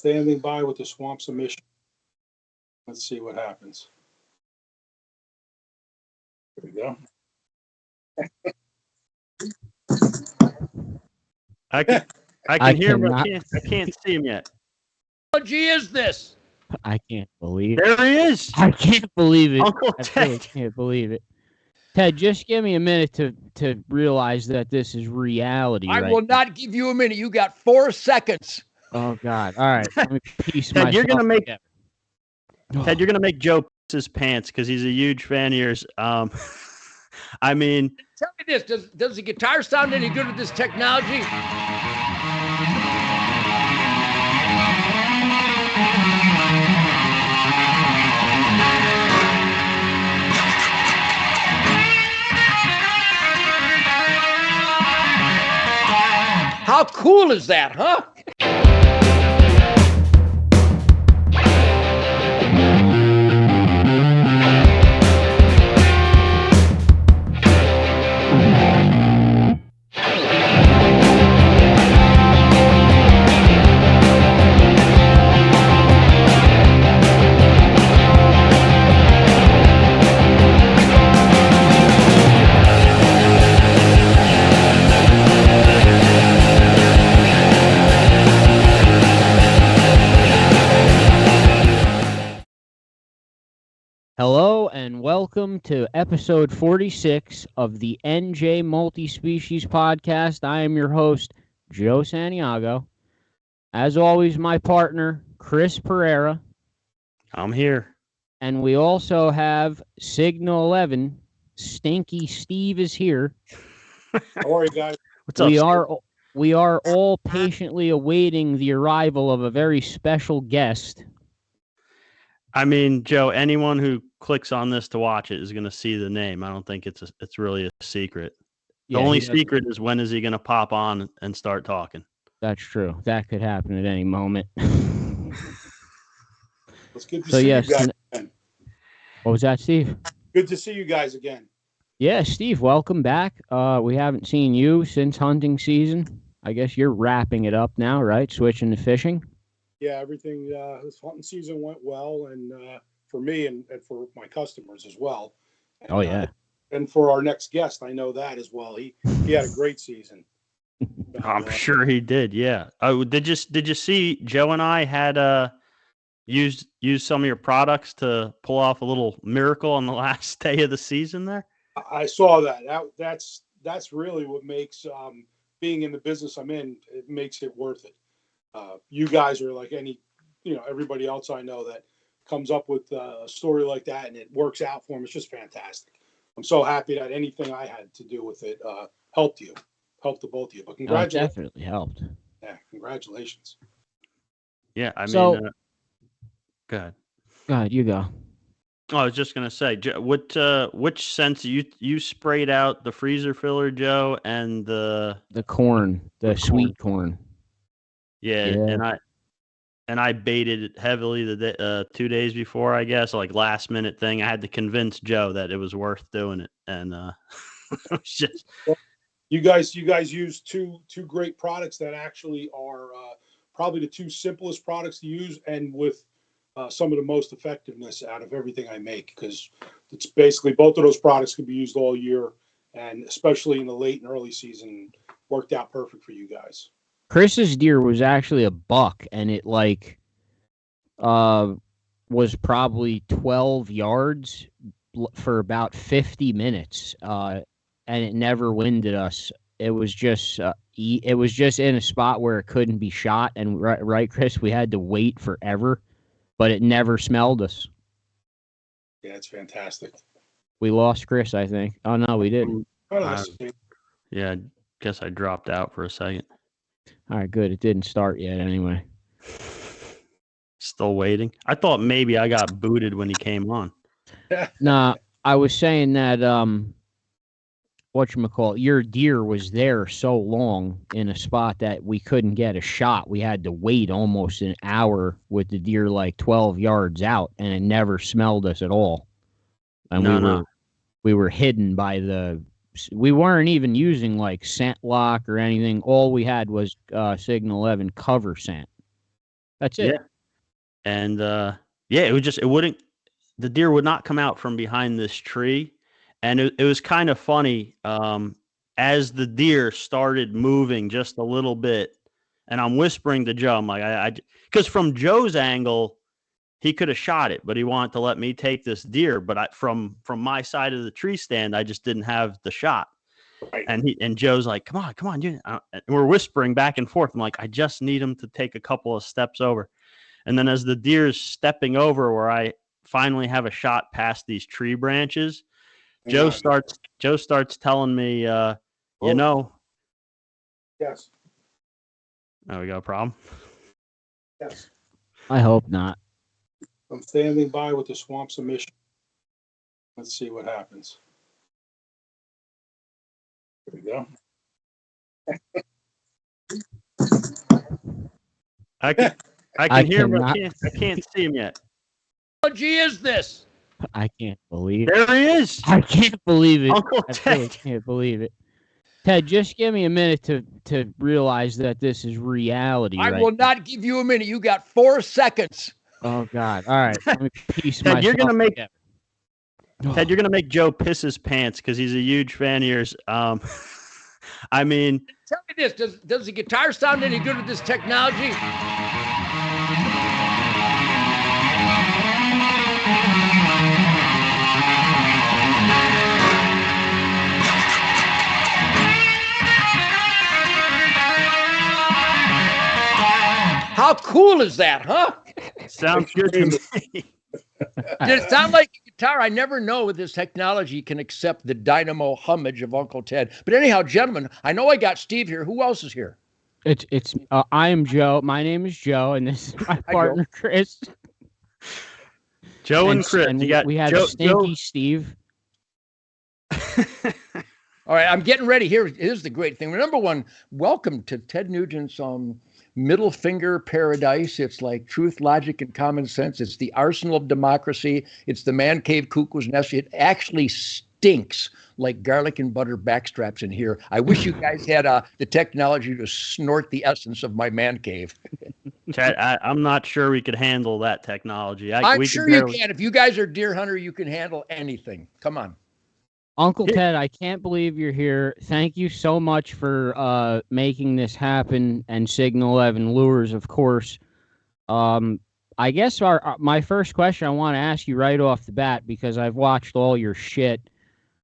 Standing by with the swamp submission. Let's see what happens. There we go. I can hear him, but I can't see him yet. What technology is this? I can't believe it. There he is. I can't believe it. Uncle I Ted. really can't believe it. Ted, just give me a minute to realize that this is reality. I will not give you a minute. You got 4 seconds. Oh God! All right, let me piece Ted, myself you're gonna make together. Ted, you're gonna make Joe piss his pants because he's a huge fan of yours. I mean, Tell me this: does the guitar sound any good with this technology? How cool is that, huh? Hello and welcome to episode 46 of the NJ Multi-Species Podcast. I am your host, Joe Santiago. As always, my partner, Chris Pereira. I'm here. And we also have Signal 11. Stinky Steve is here. How are you guys? What's up? We are all patiently awaiting the arrival of a very special guest. I mean, Joe, anyone who clicks on this to watch it is going to see the name. I don't think it's really a secret. The only secret is when is he going to pop on and start talking. That's true. That could happen at any moment. It's good to see you guys again. What was that, Steve? Good to see you guys again. Yeah, Steve, welcome back. We haven't seen you since hunting season. I guess you're wrapping it up now, right? Switching to fishing. Yeah, everything, this hunting season went well, and for me and for my customers as well. And, oh, yeah. And for our next guest, I know that as well. He had a great season. I'm sure he did, yeah. Oh, did you see Joe and I had used some of your products to pull off a little miracle on the last day of the season there? I saw that. That's really what makes being in the business I'm in, it makes it worth it. You guys are like everybody else I know that comes up with a story like that and it works out for them. It's just fantastic. I'm so happy that anything I had to do with it helped the both of you. But congratulations. It definitely helped. Yeah, congratulations. Yeah, I mean, so, go ahead. Go ahead, you go. Oh, I was just gonna say, which sense you sprayed out the freezer filler, Joe, and the corn, the sweet corn. Yeah, and I baited it heavily the 2 days before, I guess, like last minute thing. I had to convince Joe that it was worth doing it, and it was just. You guys use two great products that actually are probably the two simplest products to use, and with some of the most effectiveness out of everything I make, because it's basically both of those products can be used all year, and especially in the late and early season, worked out perfect for you guys. Chris's deer was actually a buck, and it was probably 12 yards for about 50 minutes, and it never winded us. It was just in a spot where it couldn't be shot, and right, Chris, we had to wait forever, but it never smelled us. Yeah, it's fantastic. We lost Chris, I think. Oh no, we didn't. Yeah, I guess I dropped out for a second. All right, good. It didn't start yet anyway. Still waiting. I thought maybe I got booted when he came on. Nah, I was saying that whatchamacallit, your deer was there so long in a spot that we couldn't get a shot. We had to wait almost an hour with the deer like 12 yards out, and it never smelled us at all. And we were hidden by we weren't even using like scent lock or anything. All we had was Signal 11 cover scent. That's it. Yeah. And the deer would not come out from behind this tree. And it was kind of funny. As the deer started moving just a little bit, and I'm whispering to Joe, I'm like, because from Joe's angle, he could have shot it, but he wanted to let me take this deer. But from my side of the tree stand, I just didn't have the shot. Right. And Joe's like, come on. And we're whispering back and forth. I'm like, I just need him to take a couple of steps over. And then as the deer's stepping over where I finally have a shot past these tree branches, Joe starts telling me, Yes. Oh, we got a problem? Yes. I hope not. I'm standing by with the swamp submission. Let's see what happens. There we go. I can hear him, but I can't see him yet. What technology is this? I can't believe it. There he is. I can't believe it. Uncle I Ted. really can't believe it. Ted, just give me a minute to realize that this is reality. I will not give you a minute. You got 4 seconds. Oh God! All right, let me piece Ted, myself. you're gonna make together. Ted, you're gonna make Joe piss his pants because he's a huge fan of yours. I mean, Tell me this: does the guitar sound any good with this technology? How cool is that, huh? sounds good to me. Did it sound like a guitar? I never know if this technology can accept the dynamo hummage of Uncle Ted. But anyhow, gentlemen, I know I got Steve here. Who else is here? It's I am Joe. My name is Joe, and this is my partner Chris. Joe and Chris. We have Stinky Steve. All right, I'm getting ready. Here's the great thing. Number one, welcome to Ted Nugent's middle finger paradise. It's like truth, logic, and common sense. It's the arsenal of democracy. It's the man cave cuckoo's nest. It actually stinks like garlic and butter backstraps in here. I wish you guys had the technology to snort the essence of my man cave. Chad, I'm not sure we could handle that technology. I'm sure you can. If you guys are deer hunter, you can handle anything. Come on. Uncle Ted, I can't believe you're here. Thank you so much for making this happen, and Signal 11 Lures, of course. I guess my first question I want to ask you right off the bat, because I've watched all your shit.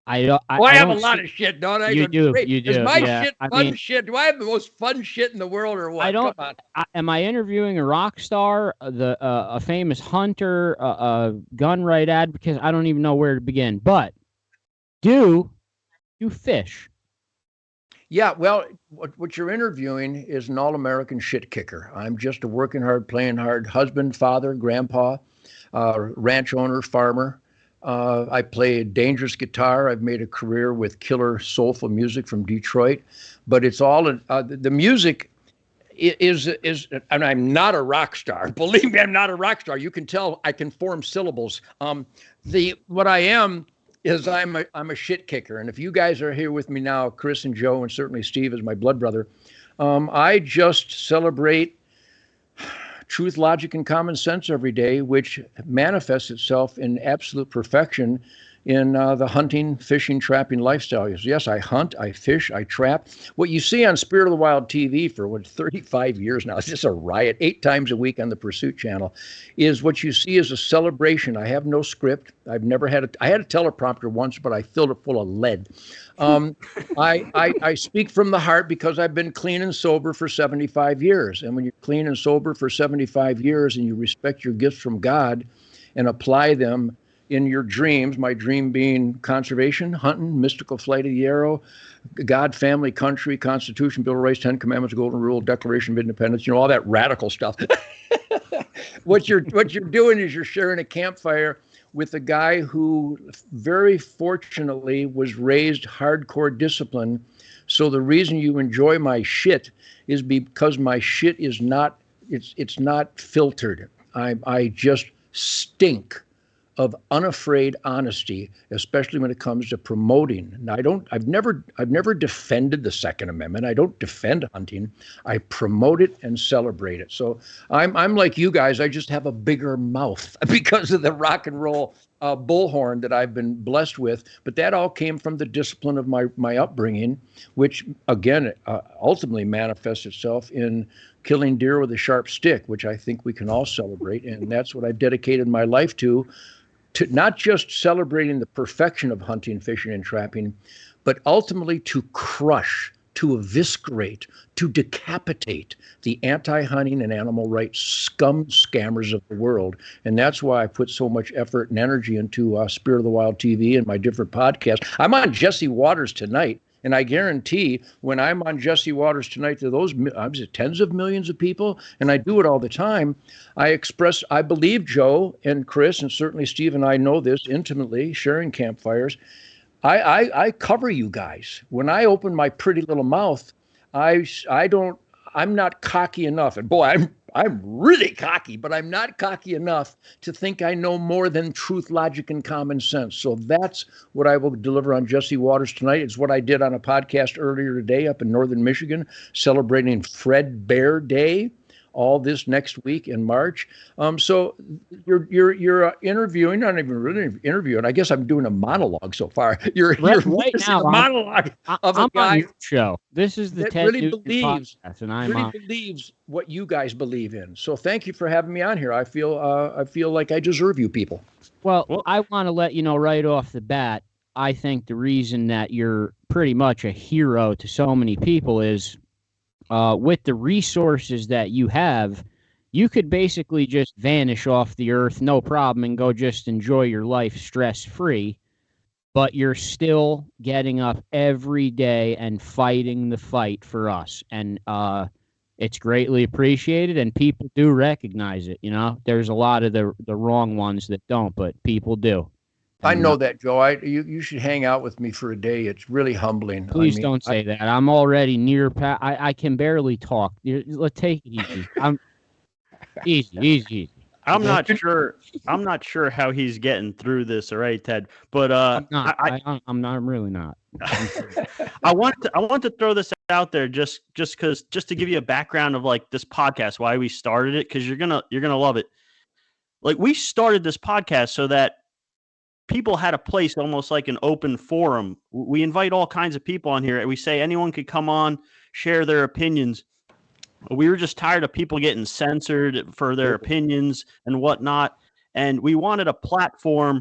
I have a lot of shit, don't I? You do. Is my shit fun shit? Do I have the most fun shit in the world, or what? I don't. Come on. Am I interviewing a rock star, a famous hunter, a gun right advocate? I don't even know where to begin. But do you fish? Yeah, well, what you're interviewing is an all-American shit kicker. I'm just a working hard, playing hard husband, father, grandpa, ranch owner, farmer. I play dangerous guitar. I've made a career with killer soulful music from Detroit, but it's all the music is. And I'm not a rock star. Believe me, I'm not a rock star. You can tell I can form syllables. What I am is I'm a shit kicker. And if you guys are here with me now, Chris and Joe, and certainly Steve is my blood brother, I just celebrate truth, logic, and common sense every day, which manifests itself in absolute perfection in the hunting, fishing, trapping lifestyle. Yes, I hunt, I fish, I trap. What you see on Spirit of the Wild TV for 35 years now, it's just a riot, 8 times a week on the Pursuit channel, is what you see is a celebration. I have no script. I've never had I had a teleprompter once, but I filled it full of lead. I speak from the heart because I've been clean and sober for 75 years. And when you're clean and sober for 75 years and you respect your gifts from God and apply them in your dreams, my dream being conservation, hunting, mystical flight of the arrow, God, family, country, Constitution, Bill of Rights, 10 Commandments, Golden Rule, Declaration of Independence, all that radical stuff. What you're doing is you're sharing a campfire with a guy who very fortunately was raised hardcore discipline. So the reason you enjoy my shit is because my shit is not, it's not filtered. I just stink of unafraid honesty, especially when it comes to promoting. Now, I've never defended the Second Amendment. I don't defend hunting. I promote it and celebrate it. So I'm like you guys. I just have a bigger mouth because of the rock and roll bullhorn that I've been blessed with. But that all came from the discipline of my upbringing, which again ultimately manifests itself in killing deer with a sharp stick, which I think we can all celebrate. And that's what I've dedicated my life to not just celebrating the perfection of hunting, fishing, and trapping, but ultimately to crush, to eviscerate, to decapitate the anti-hunting and animal rights scammers of the world. And that's why I put so much effort and energy into Spirit of the Wild TV and my different podcasts. I'm on Jesse Waters tonight. And I guarantee when I'm on Jesse Waters tonight to those tens of millions of people, and I do it all the time, I believe Joe and Chris, and certainly Steve and I know this intimately, sharing campfires. I cover you guys. When I open my pretty little mouth, I'm not cocky enough. And boy, I'm really cocky, but I'm not cocky enough to think I know more than truth, logic, and common sense. So that's what I will deliver on Jesse Waters tonight. It's what I did on a podcast earlier today up in northern Michigan, celebrating Fred Bear Day. All this next week in March. So you're interviewing, not even really interviewing. I guess I'm doing a monologue so far. You're right now a monologue of a guy on your show. This is the that Ted really Nugent believes podcast, and I'm really believes what you guys believe in. So thank you for having me on here. I feel like I deserve you people. Well, I want to let you know right off the bat. I think the reason that you're pretty much a hero to so many people is. With the resources that you have, you could basically just vanish off the earth, no problem, and go just enjoy your life stress-free. But you're still getting up every day and fighting the fight for us. And it's greatly appreciated, and people do recognize it. You know, there's a lot of the wrong ones that don't, but people do. I know that, Joe. You should hang out with me for a day. It's really humbling. Please don't say that. I'm already near. I can barely talk. Let's take it easy. I'm easy. I'm not sure how he's getting through this. All right, Ted. But I'm not. I'm really not. I want to throw this out there just to give you a background of like this podcast, why we started it, because you're gonna love it. Like, we started this podcast so that people had a place, almost like an open forum. We invite all kinds of people on here. We say anyone could come on, share their opinions. We were just tired of people getting censored for their opinions and whatnot. And we wanted a platform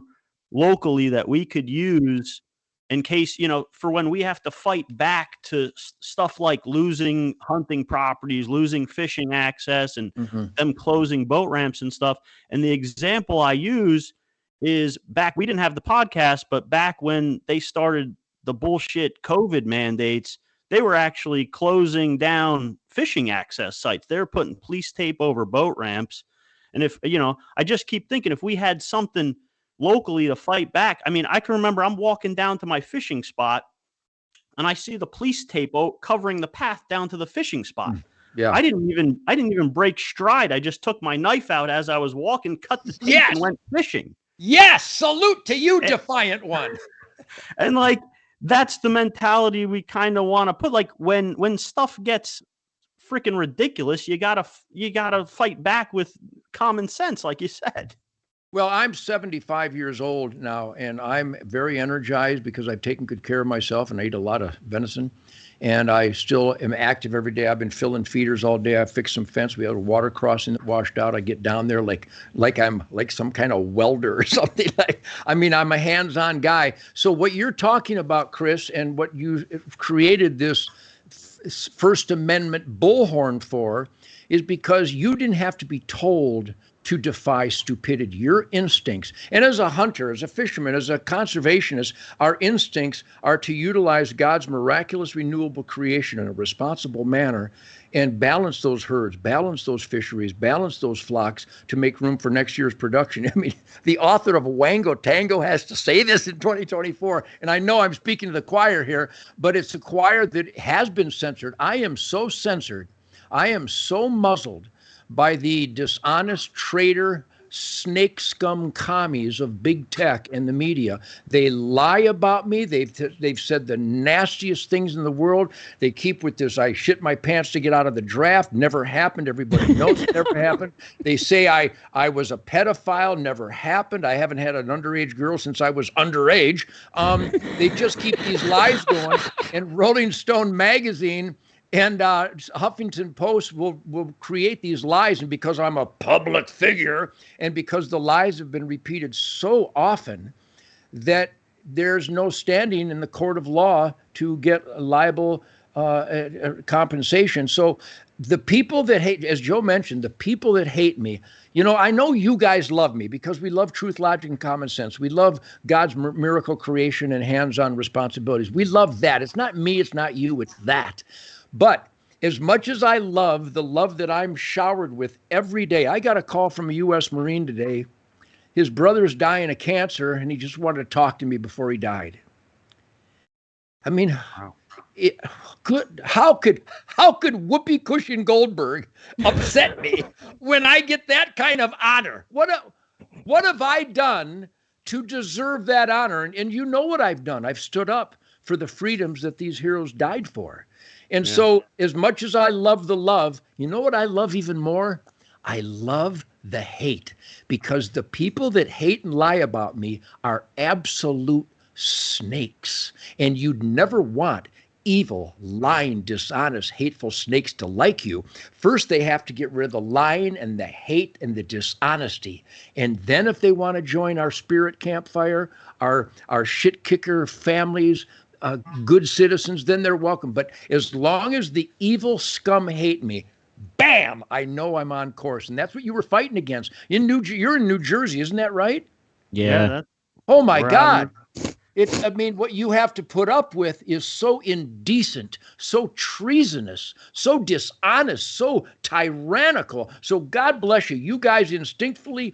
locally that we could use in case, for when we have to fight back to stuff like losing hunting properties, losing fishing access, and them closing boat ramps and stuff. And the example I use is we didn't have the podcast, but back when they started the bullshit COVID mandates, they were actually closing down fishing access sites. They were putting police tape over boat ramps. And I just keep thinking, if we had something locally to fight back, I mean, I can remember I'm walking down to my fishing spot and I see the police tape covering the path down to the fishing spot. Yeah. I didn't even break stride. I just took my knife out as I was walking, cut the tape, and went fishing. Yes, salute to you, defiant one. And like, that's the mentality we kind of want to put. Like, when stuff gets freaking ridiculous, you gotta fight back with common sense, like you said. Well, I'm 75 years old now, and I'm very energized because I've taken good care of myself and I eat a lot of venison. And I still am active every day. I've been filling feeders all day. I fixed some fence. We had a water crossing that washed out. I get down there like I'm like some kind of welder or something. I'm a hands-on guy. So what you're talking about, Chris, and what you created this First Amendment bullhorn for is because you didn't have to be told to defy stupidity. Your instincts, and as a hunter, as a fisherman, as a conservationist, our instincts are to utilize God's miraculous renewable creation in a responsible manner and balance those herds, balance those fisheries, balance those flocks to make room for next year's production. I mean, the author of Wango Tango has to say this in 2024, and I know I'm speaking to the choir here, but it's a choir that has been censored. I am so censored. I am so muzzled by the dishonest traitor snake scum commies of big tech and the media. They lie about me. They've said the nastiest things in the world. They keep with this, I shit my pants to get out of the draft. Never happened. Everybody knows it never happened. They say I was a pedophile. Never happened. I haven't had an underage girl since I was underage. They just keep these lies going. And Rolling Stone magazine and Huffington Post will create these lies. And because I'm a public figure and because the lies have been repeated so often that there's no standing in the court of law to get liable compensation. So the people that hate, as Joe mentioned, the people that hate me, I know you guys love me because we love truth, logic, and common sense. We love God's miracle creation and hands-on responsibilities. We love that. It's not me, it's not you, it's that. But as much as I love the love that I'm showered with every day, I got a call from a U.S. Marine today. His brother's dying of cancer, and he just wanted to talk to me before he died. I mean, wow. How could Whoopi Cushion Goldberg upset me when I get that kind of honor? What have I done to deserve that honor? And you know what I've done. I've stood up for the freedoms that these heroes died for. And so as much as I love the love, you know what I love even more? I love the hate, because the people that hate and lie about me are absolute snakes. And you'd never want evil, lying, dishonest, hateful snakes to like you. First, they have to get rid of the lying and the hate and the dishonesty. And then if they want to join our spirit campfire, our shit kicker families, good citizens, then they're welcome. But as long as the evil scum hate me, bam, I know I'm on course. And that's what you were fighting against. You're in New Jersey, isn't that right? Yeah. Oh my God. What you have to put up with is so indecent, so treasonous, so dishonest, so tyrannical. So God bless you. You guys instinctually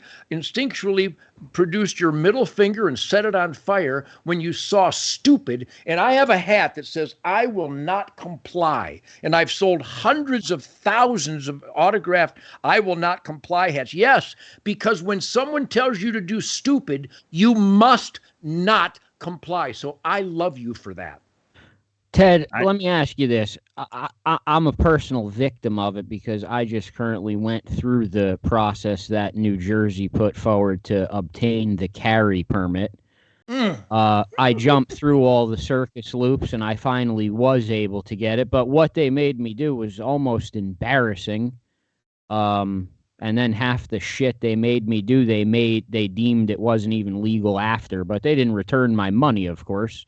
produced your middle finger and set it on fire when you saw stupid. And I have a hat that says, I will not comply. And I've sold hundreds of thousands of autographed I will not comply hats. Yes, because when someone tells you to do stupid, you must not comply. So I love you for that. Ted, let me ask you this. I'm a personal victim of it because I just currently went through the process that New Jersey put forward to obtain the carry permit. I jumped through all the circus loops and I finally was able to get it. But what they made me do was almost embarrassing. And then half the shit they made me do, they deemed it wasn't even legal after, but they didn't return my money, of course.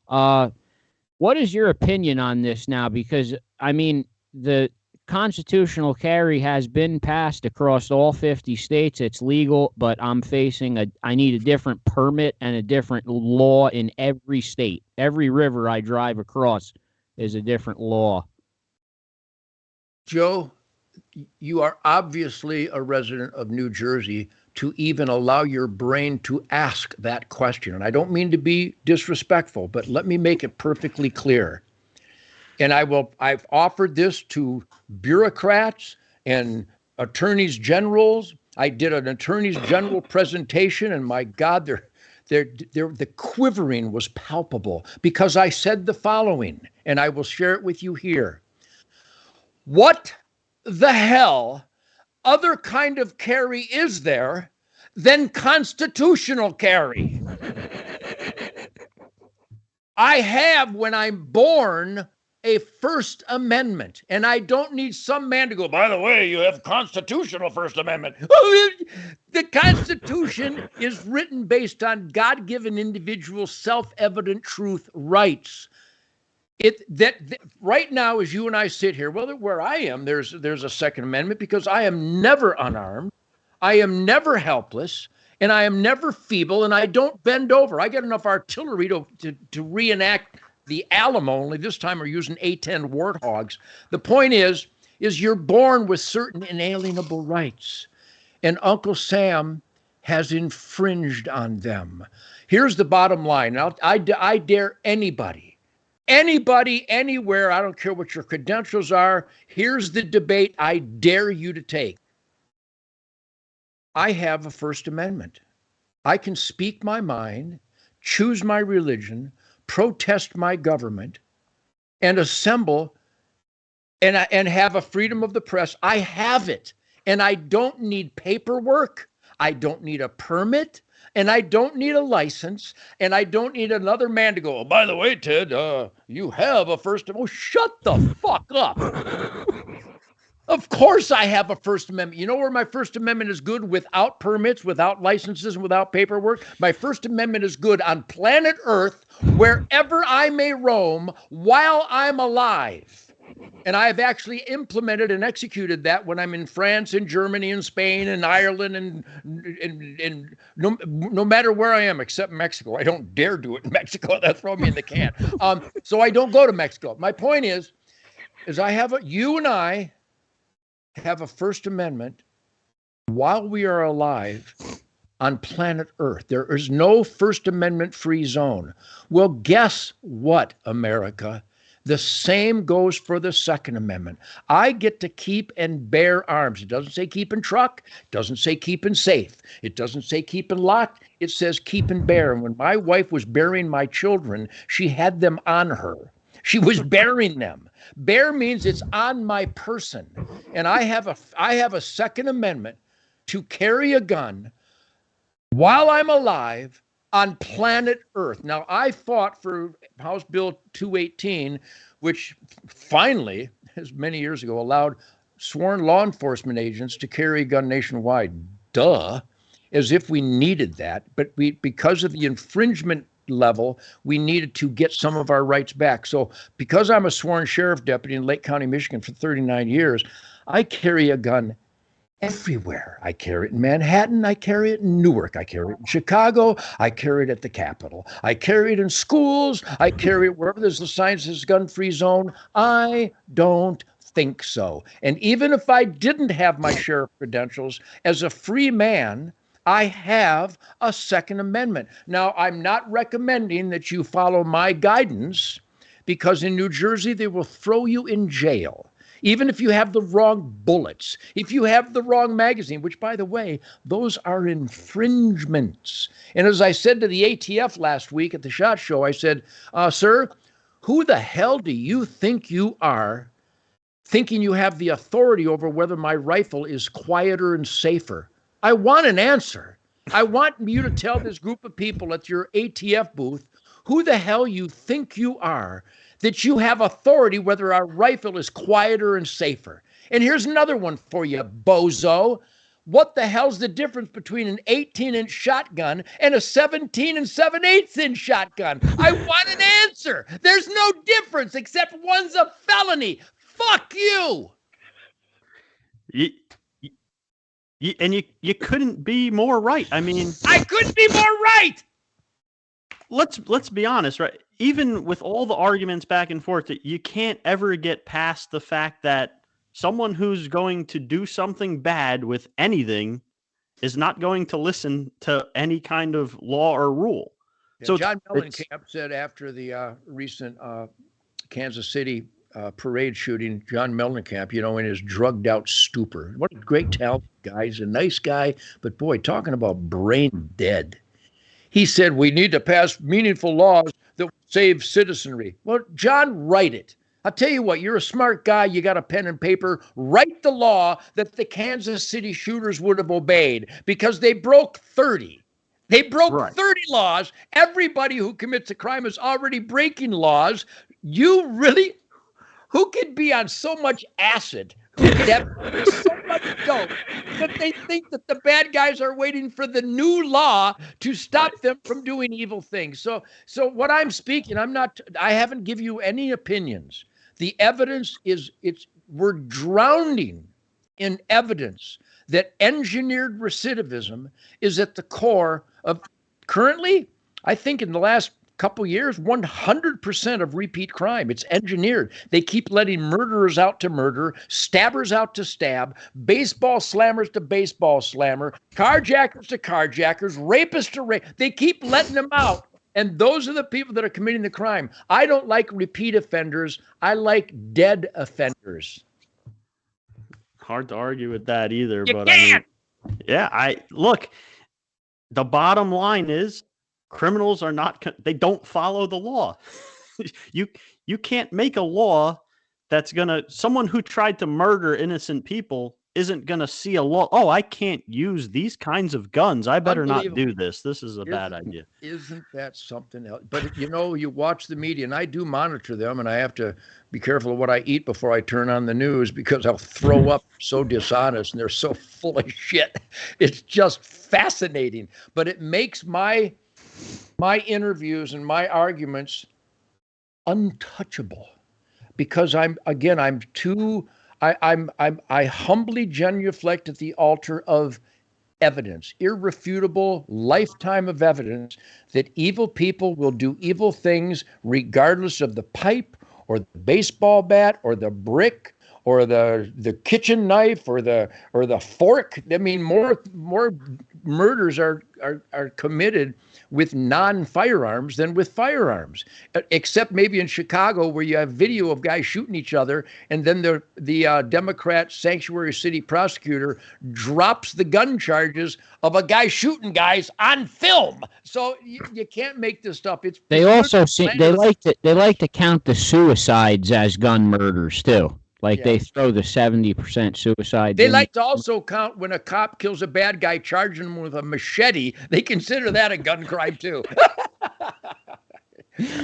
What is your opinion on this now? Because, the constitutional carry has been passed across all 50 states. It's legal, but I need a different permit and a different law in every state. Every river I drive across is a different law. Joe, you are obviously a resident of New Jersey to even allow your brain to ask that question. And I don't mean to be disrespectful, but let me make it perfectly clear. And I've offered this to bureaucrats and attorneys generals. I did an attorneys general presentation, and my God, the quivering was palpable because I said the following, and I will share it with you here. What the hell other kind of carry is there than constitutional carry? I have, when I'm born, a First Amendment, and I don't need some man to go, by the way, you have constitutional First Amendment. The Constitution is written based on God-given individual self-evident truth rights. Right now, as you and I sit here, where I am, there's a Second Amendment because I am never unarmed, I am never helpless, and I am never feeble, and I don't bend over. I get enough artillery to reenact the Alamo. Only this time we're using A-10 Warthogs. The point is you're born with certain inalienable rights, and Uncle Sam has infringed on them. Here's the bottom line. I dare anybody, anywhere, I don't care what your credentials are, here's the debate I dare you to take. I have a First Amendment. I can speak my mind, choose my religion, protest my government, and assemble and have a freedom of the press. I have it. And I don't need paperwork. I don't need a permit. And I don't need a license. And I don't need another man to go, oh, by the way, Ted, you have a First Amendment. Oh, shut the fuck up. Of course I have a First Amendment. You know where my First Amendment is good without permits, without licenses, and without paperwork? My First Amendment is good on planet Earth, wherever I may roam while I'm alive. And I have actually implemented and executed that when I'm in France and Germany and Spain and Ireland and no matter where I am, except Mexico. I don't dare do it in Mexico. They'll throw me in the can. So I don't go to Mexico. My point is you and I have a First Amendment while we are alive on planet Earth. There is no First Amendment free zone. Well, guess what, America? The same goes for the Second Amendment. I get to keep and bear arms. It doesn't say keep and truck. It doesn't say keep and safe. It doesn't say keep and locked. It says keep and bear. And when my wife was burying my children, she had them on her. She was bearing them. Bear means it's on my person. And I have a Second Amendment to carry a gun while I'm alive on planet Earth. Now, I fought for House Bill 218, which finally, as many years ago, allowed sworn law enforcement agents to carry a gun nationwide. Duh, as if we needed that. But because of the infringement level, we needed to get some of our rights back. So because I'm a sworn sheriff deputy in Lake County, Michigan for 39 years, I carry a gun everywhere. I carry it in Manhattan. I carry it in Newark. I carry it in Chicago. I carry it at the Capitol. I carry it in schools. I carry it wherever there's a sign that says gun-free zone. I don't think so. And even if I didn't have my sheriff credentials, as a free man, I have a Second Amendment. Now, I'm not recommending that you follow my guidance, because in New Jersey, they will throw you in jail. Even if you have the wrong bullets, if you have the wrong magazine, which, by the way, those are infringements. And as I said to the ATF last week at the SHOT Show, I said, sir, who the hell do you think you are, thinking you have the authority over whether my rifle is quieter and safer? I want an answer. I want you to tell this group of people at your ATF booth who the hell you think you are, that you have authority whether our rifle is quieter and safer. And here's another one for you, bozo. What the hell's the difference between an 18-inch shotgun and a 17 and 7/8-inch shotgun? I want an answer. There's no difference except one's a felony. Fuck you. You couldn't be more right. I mean, I couldn't be more right. Let's be honest, right? Even with all the arguments back and forth, you can't ever get past the fact that someone who's going to do something bad with anything is not going to listen to any kind of law or rule. Yeah, so John Mellencamp said after the recent Kansas City parade shooting, John Mellencamp, in his drugged out stupor. What a great talent guy. He's a nice guy, but boy, talking about brain dead. He said, we need to pass meaningful laws that will save citizenry. Well, John, write it. I'll tell you what, you're a smart guy. You got a pen and paper. Write the law that the Kansas City shooters would have obeyed, because they broke 30. They broke 30 laws. Everybody who commits a crime is already breaking laws. You really, who could be on so much acid, who could have so much dope, that they think that the bad guys are waiting for the new law to stop them from doing evil things. So what I'm speaking, I haven't given you any opinions. The evidence we're drowning in evidence that engineered recidivism is at the core of currently, I think in the last couple years, 100% of repeat crime. It's engineered. They keep letting murderers out to murder, stabbers out to stab, baseball slammers to baseball slammer, carjackers to carjackers, rapists to rape. They keep letting them out. And those are the people that are committing the crime. I don't like repeat offenders. I like dead offenders. Hard to argue with that either. You but can't. Yeah, look, the bottom line is criminals are not, they don't follow the law. You can't make a law that's someone who tried to murder innocent people isn't going to see a law. Oh, I can't use these kinds of guns. I better not do this. This is a bad idea. Isn't that something else? But, you watch the media, and I do monitor them, and I have to be careful of what I eat before I turn on the news because I'll throw up so dishonest, and they're so full of shit. It's just fascinating. But it makes my interviews and my arguments untouchable because I humbly genuflect at the altar of evidence, irrefutable lifetime of evidence that evil people will do evil things regardless of the pipe or the baseball bat or the brick or the kitchen knife or the fork. I mean, more murders are committed with non-firearms than with firearms, except maybe in Chicago where you have video of guys shooting each other, and then the Democrat sanctuary city prosecutor drops the gun charges of a guy shooting guys on film. So you can't make this stuff. They like to count the suicides as gun murders too. They throw the 70% suicide. They like to also count when a cop kills a bad guy charging him with a machete. They consider that a gun crime too.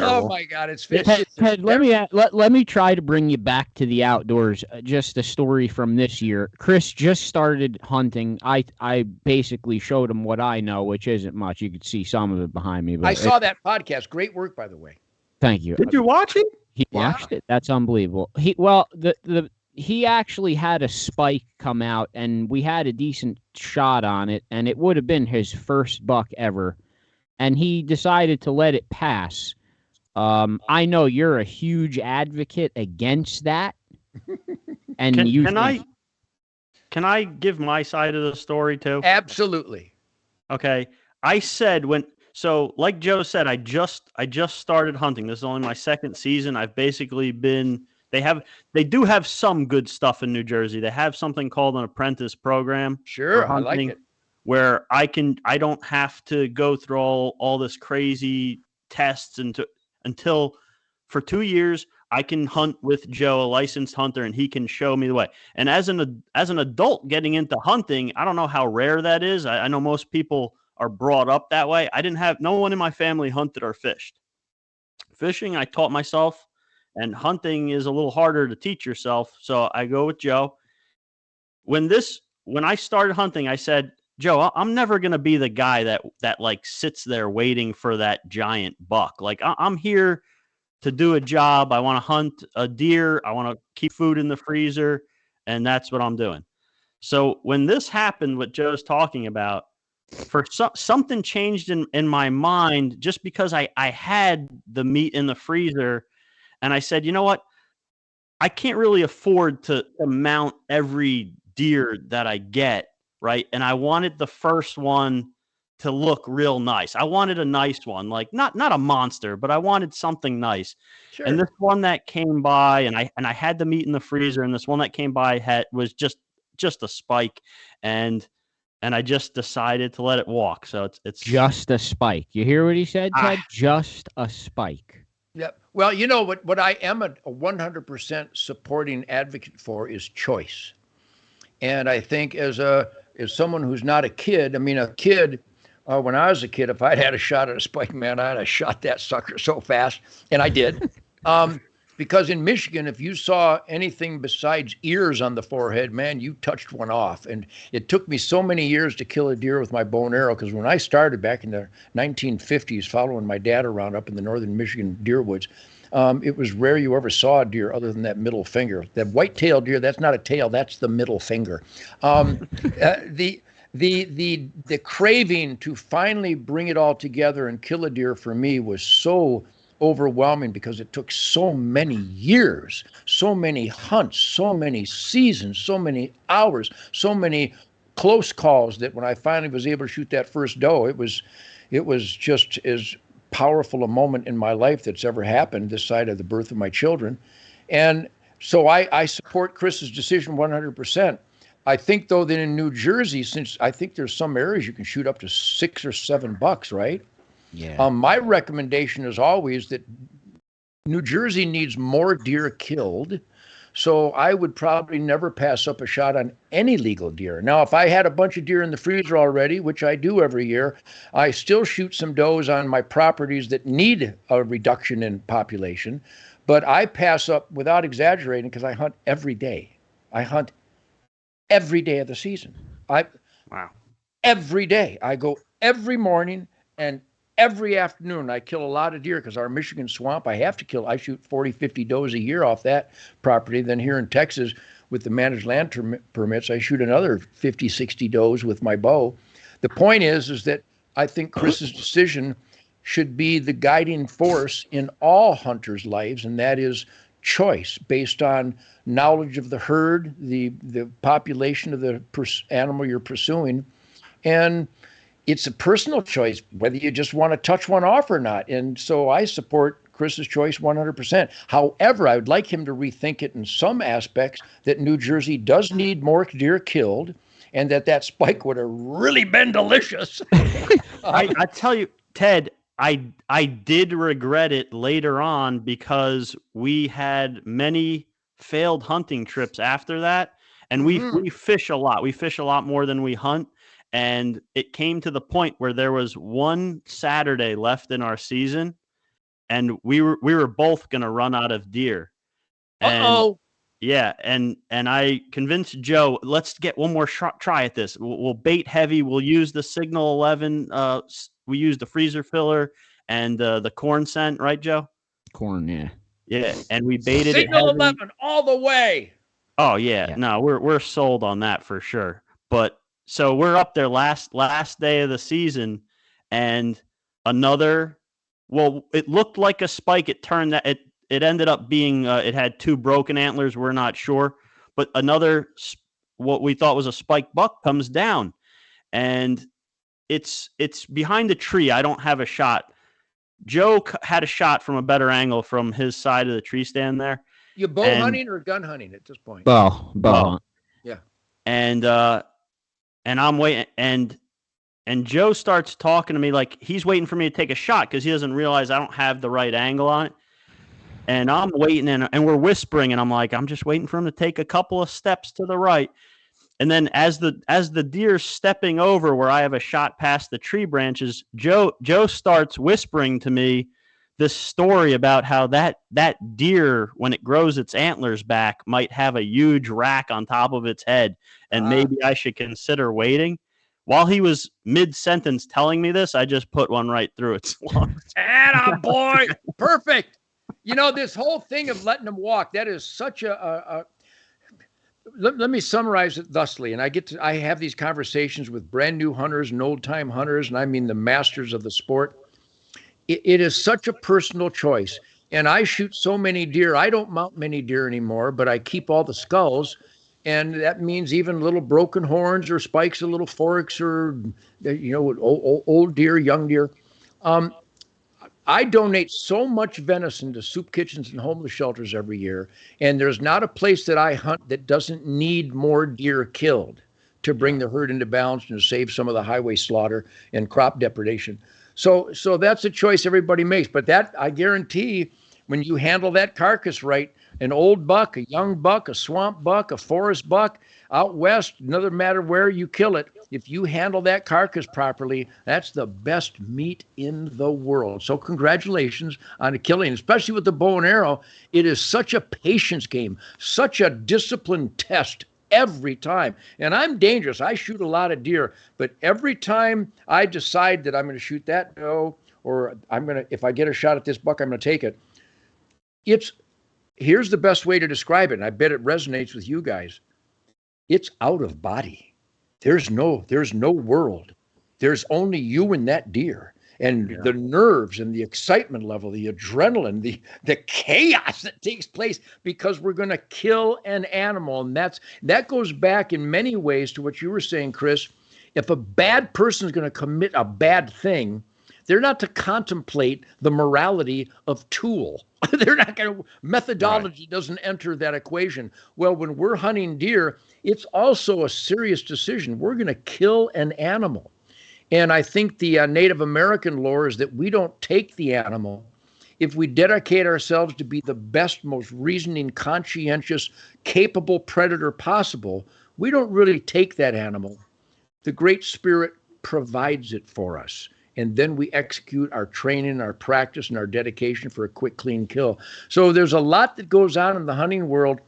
Oh my God, it's Ted, let me try to bring you back to the outdoors. Just a story from this year. Chris just started hunting. I basically showed him what I know, which isn't much. You could see some of it behind me. But I saw that podcast. Great work, by the way. Thank you. Did you watch it? He watched it. That's unbelievable. He actually had a spike come out, and we had a decent shot on it, and it would have been his first buck ever, and he decided to let it pass. I know you're a huge advocate against that, and can I give my side of the story too? Absolutely. Okay, I said So, like Joe said, I just started hunting. This is only my second season. I've basically been. They do have some good stuff in New Jersey. They have something called an apprentice program. Sure, I like it. Where I don't have to go through all this crazy tests until for 2 years I can hunt with Joe, a licensed hunter, and he can show me the way. And as an adult getting into hunting, I don't know how rare that is. I know most people are brought up that way. No one in my family hunted or fished. Fishing, I taught myself, and hunting is a little harder to teach yourself. So I go with Joe. When I started hunting, I said, Joe, I'm never going to be the guy that like sits there waiting for that giant buck. Like I'm here to do a job. I want to hunt a deer. I want to keep food in the freezer. And that's what I'm doing. So when this happened, what Joe's talking about, something changed in my mind just because I had the meat in the freezer, and I said, you know what? I can't really afford to mount every deer that I get, right? And I wanted the first one to look real nice. I wanted a nice one, like not a monster, but I wanted something nice. Sure. And this one that came by, and I had the meat in the freezer, and this one that came by was just a spike, and I just decided to let it walk. So it's just a spike. You hear what he said, Ted? Just a spike. Yep. Well, you know what I am a 100% supporting advocate for is choice. And I think as someone who's not a kid, I mean, a kid, when I was a kid, if I'd had a shot at a spike, man, I'd have shot that sucker so fast. And I did. Because in Michigan, if you saw anything besides ears on the forehead, man, you touched one off. And it took me so many years to kill a deer with my bow and arrow, because when I started back in the 1950s following my dad around up in the northern Michigan deer woods, it was rare you ever saw a deer other than that middle finger. That white-tailed deer, that's not a tail, that's the middle finger. The craving to finally bring it all together and kill a deer for me was so overwhelming, because it took so many years, so many hunts, so many seasons, so many hours, so many close calls, that when I finally was able to shoot that first doe, it was just as powerful a moment in my life that's ever happened this side of the birth of my children. And so I support Chris's decision 100%. I think though that in New Jersey, since I think there's some areas you can shoot up to $6 or $7, right? Yeah. My recommendation is always that New Jersey needs more deer killed. So I would probably never pass up a shot on any legal deer. Now, if I had a bunch of deer in the freezer already, which I do every year, I still shoot some does on my properties that need a reduction in population. But I pass up, without exaggerating, because I hunt every day. I hunt every day of the season. Wow. Every day. I go every morning and every afternoon. I kill a lot of deer because our Michigan swamp, I shoot 40, 50 does a year off that property. Then here in Texas, with the managed land permits, I shoot another 50, 60 does with my bow. The point is that I think Chris's decision should be the guiding force in all hunters' lives, and that is choice based on knowledge of the herd, the population of the animal you're pursuing, and it's a personal choice whether you just want to touch one off or not. And so I support Chris's choice 100%. However, I would like him to rethink it in some aspects that New Jersey does need more deer killed, and that spike would have really been delicious. I tell you, Ted, I did regret it later on because we had many failed hunting trips after that, and we fish a lot. We fish a lot more than we hunt. And it came to the point where there was one Saturday left in our season, and we were both going to run out of deer. And yeah, and I convinced Joe, let's get one more try at this. We'll bait heavy. We'll use the Signal 11. We use the freezer filler and the corn scent, right, Joe? Corn, yeah. Yeah, and we baited Signal it heavy. 11 all the way. Oh yeah, no, we're sold on that for sure. But so we're up there last day of the season, and it looked like a spike. It turned that it ended up being it had two broken antlers. We're not sure, but another what we thought was a spike buck comes down, and it's behind the tree. I don't have a shot. Joe had a shot from a better angle from his side of the tree stand there. You bow hunting or gun hunting at this point? Bow. Yeah. And I'm waiting, and Joe starts talking to me like he's waiting for me to take a shot because he doesn't realize I don't have the right angle on it. And I'm waiting, and we're whispering, and I'm like, I'm just waiting for him to take a couple of steps to the right. And then as the deer's stepping over where I have a shot past the tree branches, Joe starts whispering to me this story about how that deer, when it grows its antlers back, might have a huge rack on top of its head, and maybe I should consider waiting. While he was mid-sentence telling me this, I just put one right through its lungs. Attaboy! Perfect. You know, this whole thing of letting them walk, that is such a let me summarize it thusly. And I have these conversations with brand new hunters and old-time hunters, and I mean the masters of the sport. It is such a personal choice. And I shoot so many deer. I don't mount many deer anymore, but I keep all the skulls. And that means even little broken horns or spikes of little forks or, old deer, young deer. I donate so much venison to soup kitchens and homeless shelters every year. And there's not a place that I hunt that doesn't need more deer killed to bring the herd into balance and to save some of the highway slaughter and crop depredation. So that's a choice everybody makes. But that, I guarantee, when you handle that carcass right, an old buck, a young buck, a swamp buck, a forest buck, out west, another matter where you kill it, if you handle that carcass properly, that's the best meat in the world. So congratulations on the killing, especially with the bow and arrow. It is such a patience game, such a discipline test every time. And I'm dangerous. I shoot a lot of deer, but every time I decide that I'm going to shoot that doe, or if I get a shot at this buck, I'm going to take it. Here's the best way to describe it, and I bet it resonates with you guys. It's out of body. There's no world. There's only you and that deer. And the nerves and the excitement level, the adrenaline, the chaos that takes place because we're going to kill an animal. And that goes back in many ways to what you were saying, Chris. If a bad person is going to commit a bad thing, they're not to contemplate the morality of Tool They're not going to, methodology doesn't enter that equation. Well, when we're hunting deer, it's also a serious decision. We're going to kill an animal. And I think the Native American lore is that we don't take the animal. If we dedicate ourselves to be the best, most reasoning, conscientious, capable predator possible, we don't really take that animal. The Great Spirit provides it for us. And then we execute our training, our practice, and our dedication for a quick, clean kill. So there's a lot that goes on in the hunting world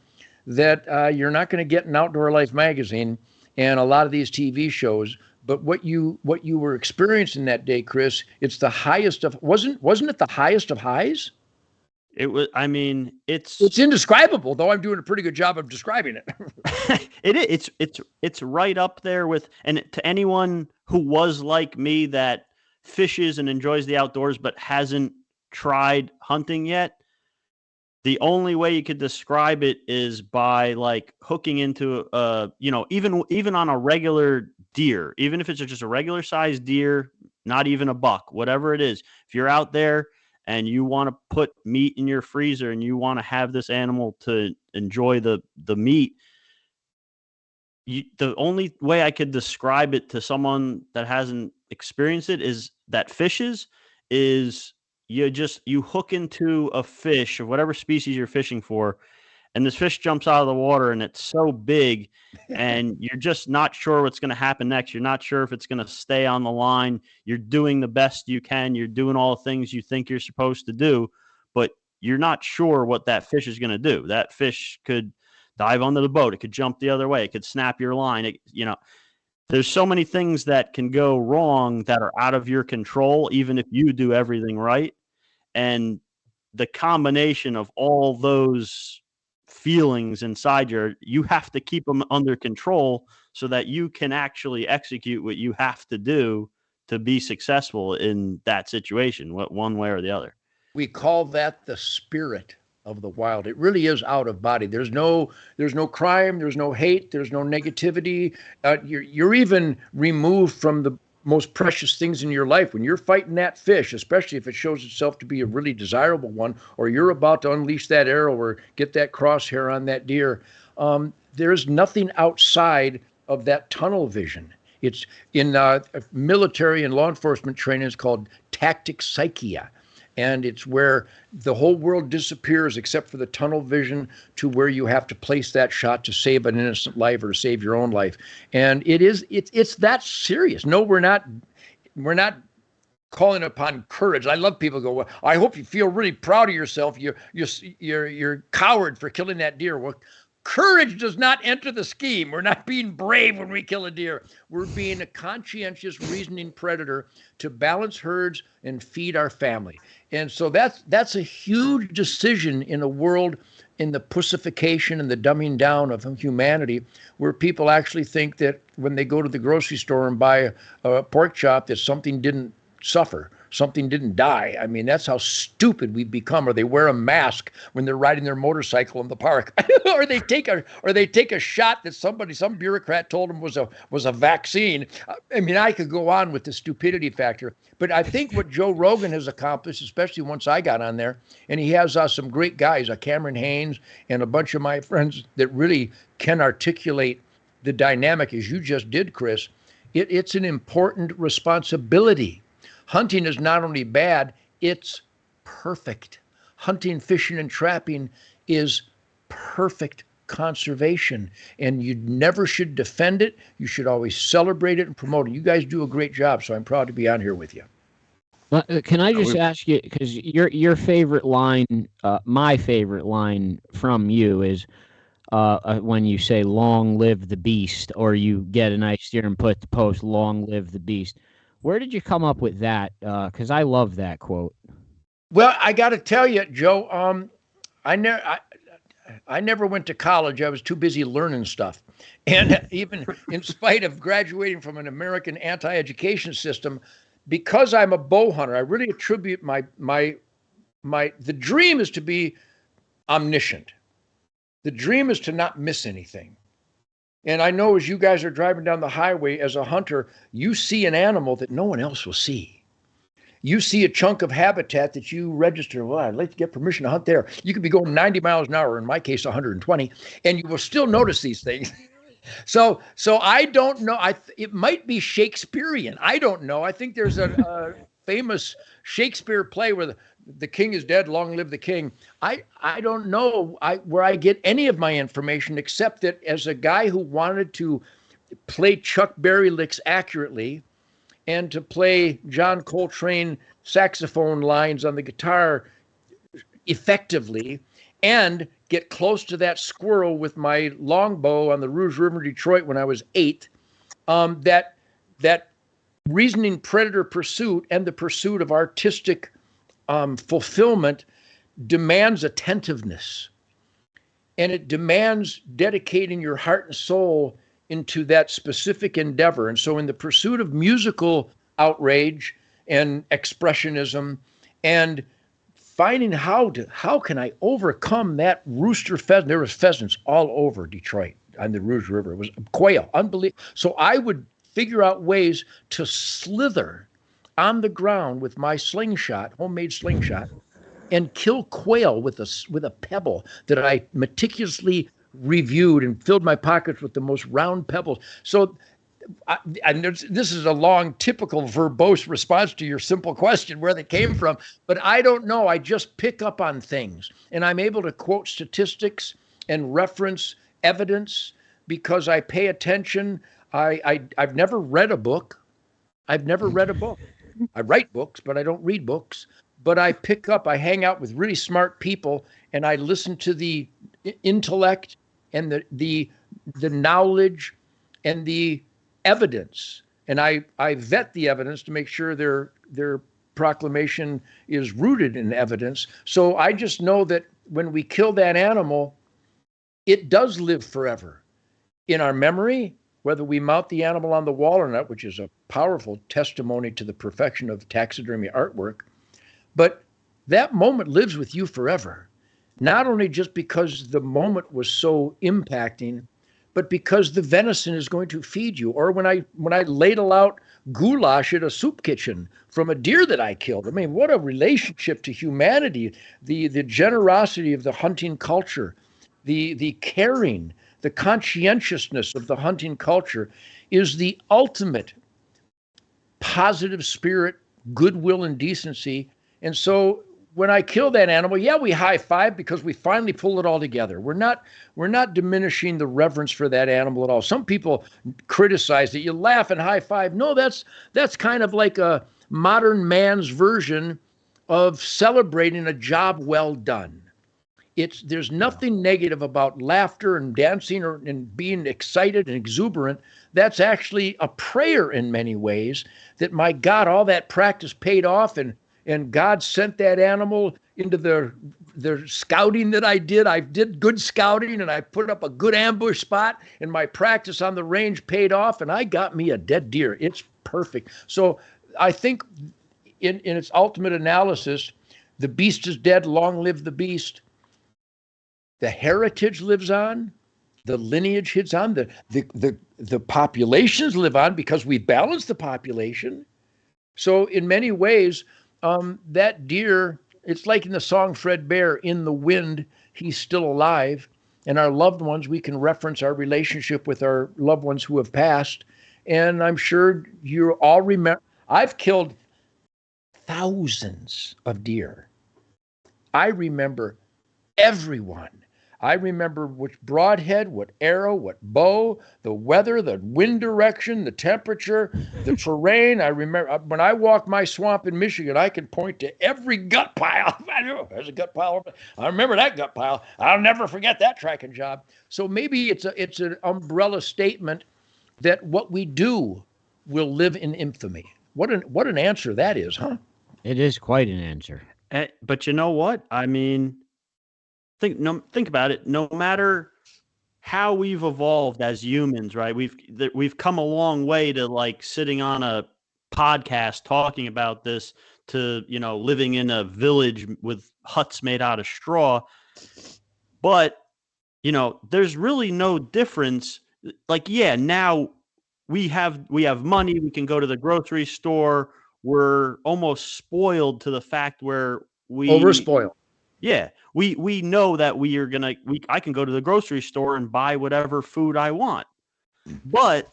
that you're not going to get in Outdoor Life magazine and a lot of these TV shows. But what you were experiencing that day, Chris, it's the highest of, wasn't it the highest of highs? It was, I mean, it's indescribable, though I'm doing a pretty good job of describing it. It's right up there with, and to anyone who was like me that fishes and enjoys the outdoors but hasn't tried hunting yet, the only way you could describe it is by like hooking into even on a regular deer, even if it's just a regular sized deer, not even a buck, whatever it is. If you're out there and you want to put meat in your freezer and you want to have this animal to enjoy the meat, the only way I could describe it to someone that hasn't experienced it is that fishes is you hook into a fish of whatever species you're fishing for, and this fish jumps out of the water and it's so big and you're just not sure what's going to happen next. You're not sure if it's going to stay on the line. You're doing the best you can. You're doing all the things you think you're supposed to do, but you're not sure what that fish is going to do. That fish could dive under the boat. It could jump the other way. It could snap your line. There's so many things that can go wrong that are out of your control, even if you do everything right. And the combination of all those feelings inside you have to keep them under control so that you can actually execute what you have to do to be successful in that situation, one way or the other. We call that the spirit of the wild. It really is out of body. There's no crime, there's no hate, there's no negativity. You're even removed from the most precious things in your life. When you're fighting that fish, especially if it shows itself to be a really desirable one, or you're about to unleash that arrow or get that crosshair on that deer, there's nothing outside of that tunnel vision. It's in military and law enforcement training, it's called tactic psychia. And it's where the whole world disappears except for the tunnel vision to where you have to place that shot to save an innocent life or to save your own life. And it's that serious. No, we're not calling upon courage. I love people go, well, I hope you feel really proud of yourself. You're coward for killing that deer. Well, courage does not enter the scheme. We're not being brave when we kill a deer. We're being a conscientious, reasoning predator to balance herds and feed our family. And so that's a huge decision in a world in the pussification and the dumbing down of humanity, where people actually think that when they go to the grocery store and buy a pork chop that something didn't suffer, something didn't die. I mean, that's how stupid we've become. Or they wear a mask when they're riding their motorcycle in the park, or they take a shot that some bureaucrat told them was a vaccine. I mean, I could go on with the stupidity factor, but I think what Joe Rogan has accomplished, especially once I got on there, and he has some great guys, Cameron Haynes and a bunch of my friends that really can articulate the dynamic as you just did, Chris. It's an important responsibility. Hunting is not only bad, it's perfect. Hunting, fishing, and trapping is perfect conservation, and you never should defend it. You should always celebrate it and promote it. You guys do a great job, so I'm proud to be on here with you. Can I just ask you, because your favorite line, my favorite line from you is when you say "Long live the beast," or you get a nice deer and put the post "Long live the beast." Where did you come up with that? Because I love that quote. Well, I got to tell you, Joe, I never went to college. I was too busy learning stuff. And even in spite of graduating from an American anti-education system, because I'm a bow hunter, I really attribute the dream is to be omniscient. The dream is to not miss anything. And I know as you guys are driving down the highway as a hunter, you see an animal that no one else will see. You see a chunk of habitat that you register. Well, I'd like to get permission to hunt there. You could be going 90 miles an hour, in my case, 120, and you will still notice these things. So I don't know. It might be Shakespearean. I don't know. I think there's a famous Shakespeare play where the king is dead, long live the king. I don't know where I get any of my information, except that as a guy who wanted to play Chuck Berry licks accurately and to play John Coltrane saxophone lines on the guitar effectively and get close to that squirrel with my longbow on the Rouge River, Detroit when I was 8, that reasoning predator pursuit and the pursuit of artistic fulfillment demands attentiveness. And it demands dedicating your heart and soul into that specific endeavor. And so in the pursuit of musical outrage and expressionism and finding how can I overcome that rooster pheasant? There was pheasants all over Detroit on the Rouge River. It was quail, unbelievable. So I would figure out ways to slither on the ground with my slingshot, homemade slingshot, and kill quail with a pebble that I meticulously reviewed and filled my pockets with the most round pebbles. So this is a long, typical verbose response to your simple question, where they came from, but I don't know. I just pick up on things, and I'm able to quote statistics and reference evidence because I pay attention. I've never read a book. I write books, but I don't read books. But I hang out with really smart people, and I listen to the intellect and the knowledge and the evidence. And I vet the evidence to make sure their proclamation is rooted in evidence. So I just know that when we kill that animal, it does live forever in our memory, whether we mount the animal on the wall or not, which is a powerful testimony to the perfection of taxidermy artwork. But that moment lives with you forever, not only just because the moment was so impacting, but because the venison is going to feed you. Or when I ladle out goulash at a soup kitchen from a deer that I killed. I mean, what a relationship to humanity, the generosity of the hunting culture, the caring, the conscientiousness of the hunting culture is the ultimate positive spirit, goodwill, and decency. And so when I kill that animal, yeah, we high five because we finally pull it all together. We're not diminishing the reverence for that animal at all. Some people criticize that you laugh and high five. No, that's kind of like a modern man's version of celebrating a job well done. There's nothing negative about laughter and dancing and being excited and exuberant. That's actually a prayer in many ways that, my God, all that practice paid off, and God sent that animal into the scouting that I did. I did good scouting, and I put up a good ambush spot, and my practice on the range paid off, and I got me a dead deer. It's perfect. So I think in its ultimate analysis, the beast is dead, long live the beast. The heritage lives on, the lineage hits on, the populations live on because we balance the population. So in many ways, that deer, it's like in the song Fred Bear, in the wind, he's still alive. And our loved ones, we can reference our relationship with our loved ones who have passed. And I'm sure you all remember, I've killed thousands of deer. I remember everyone. I remember which broadhead, what arrow, what bow, the weather, the wind direction, the temperature, the terrain. I remember when I walk my swamp in Michigan, I can point to every gut pile. I know there's a gut pile. I remember that gut pile. I'll never forget that tracking job. So maybe it's an umbrella statement that what we do will live in infamy. What an answer that is, huh? It is quite an answer. But you know what? I mean, think about it. No matter how we've evolved as humans, right? We've come a long way to like sitting on a podcast talking about this to, living in a village with huts made out of straw. But, there's really no difference. Like, yeah, now we have money. We can go to the grocery store. we're almost spoiled to the fact where we're spoiled. Yeah, we know that I can go to the grocery store and buy whatever food I want. But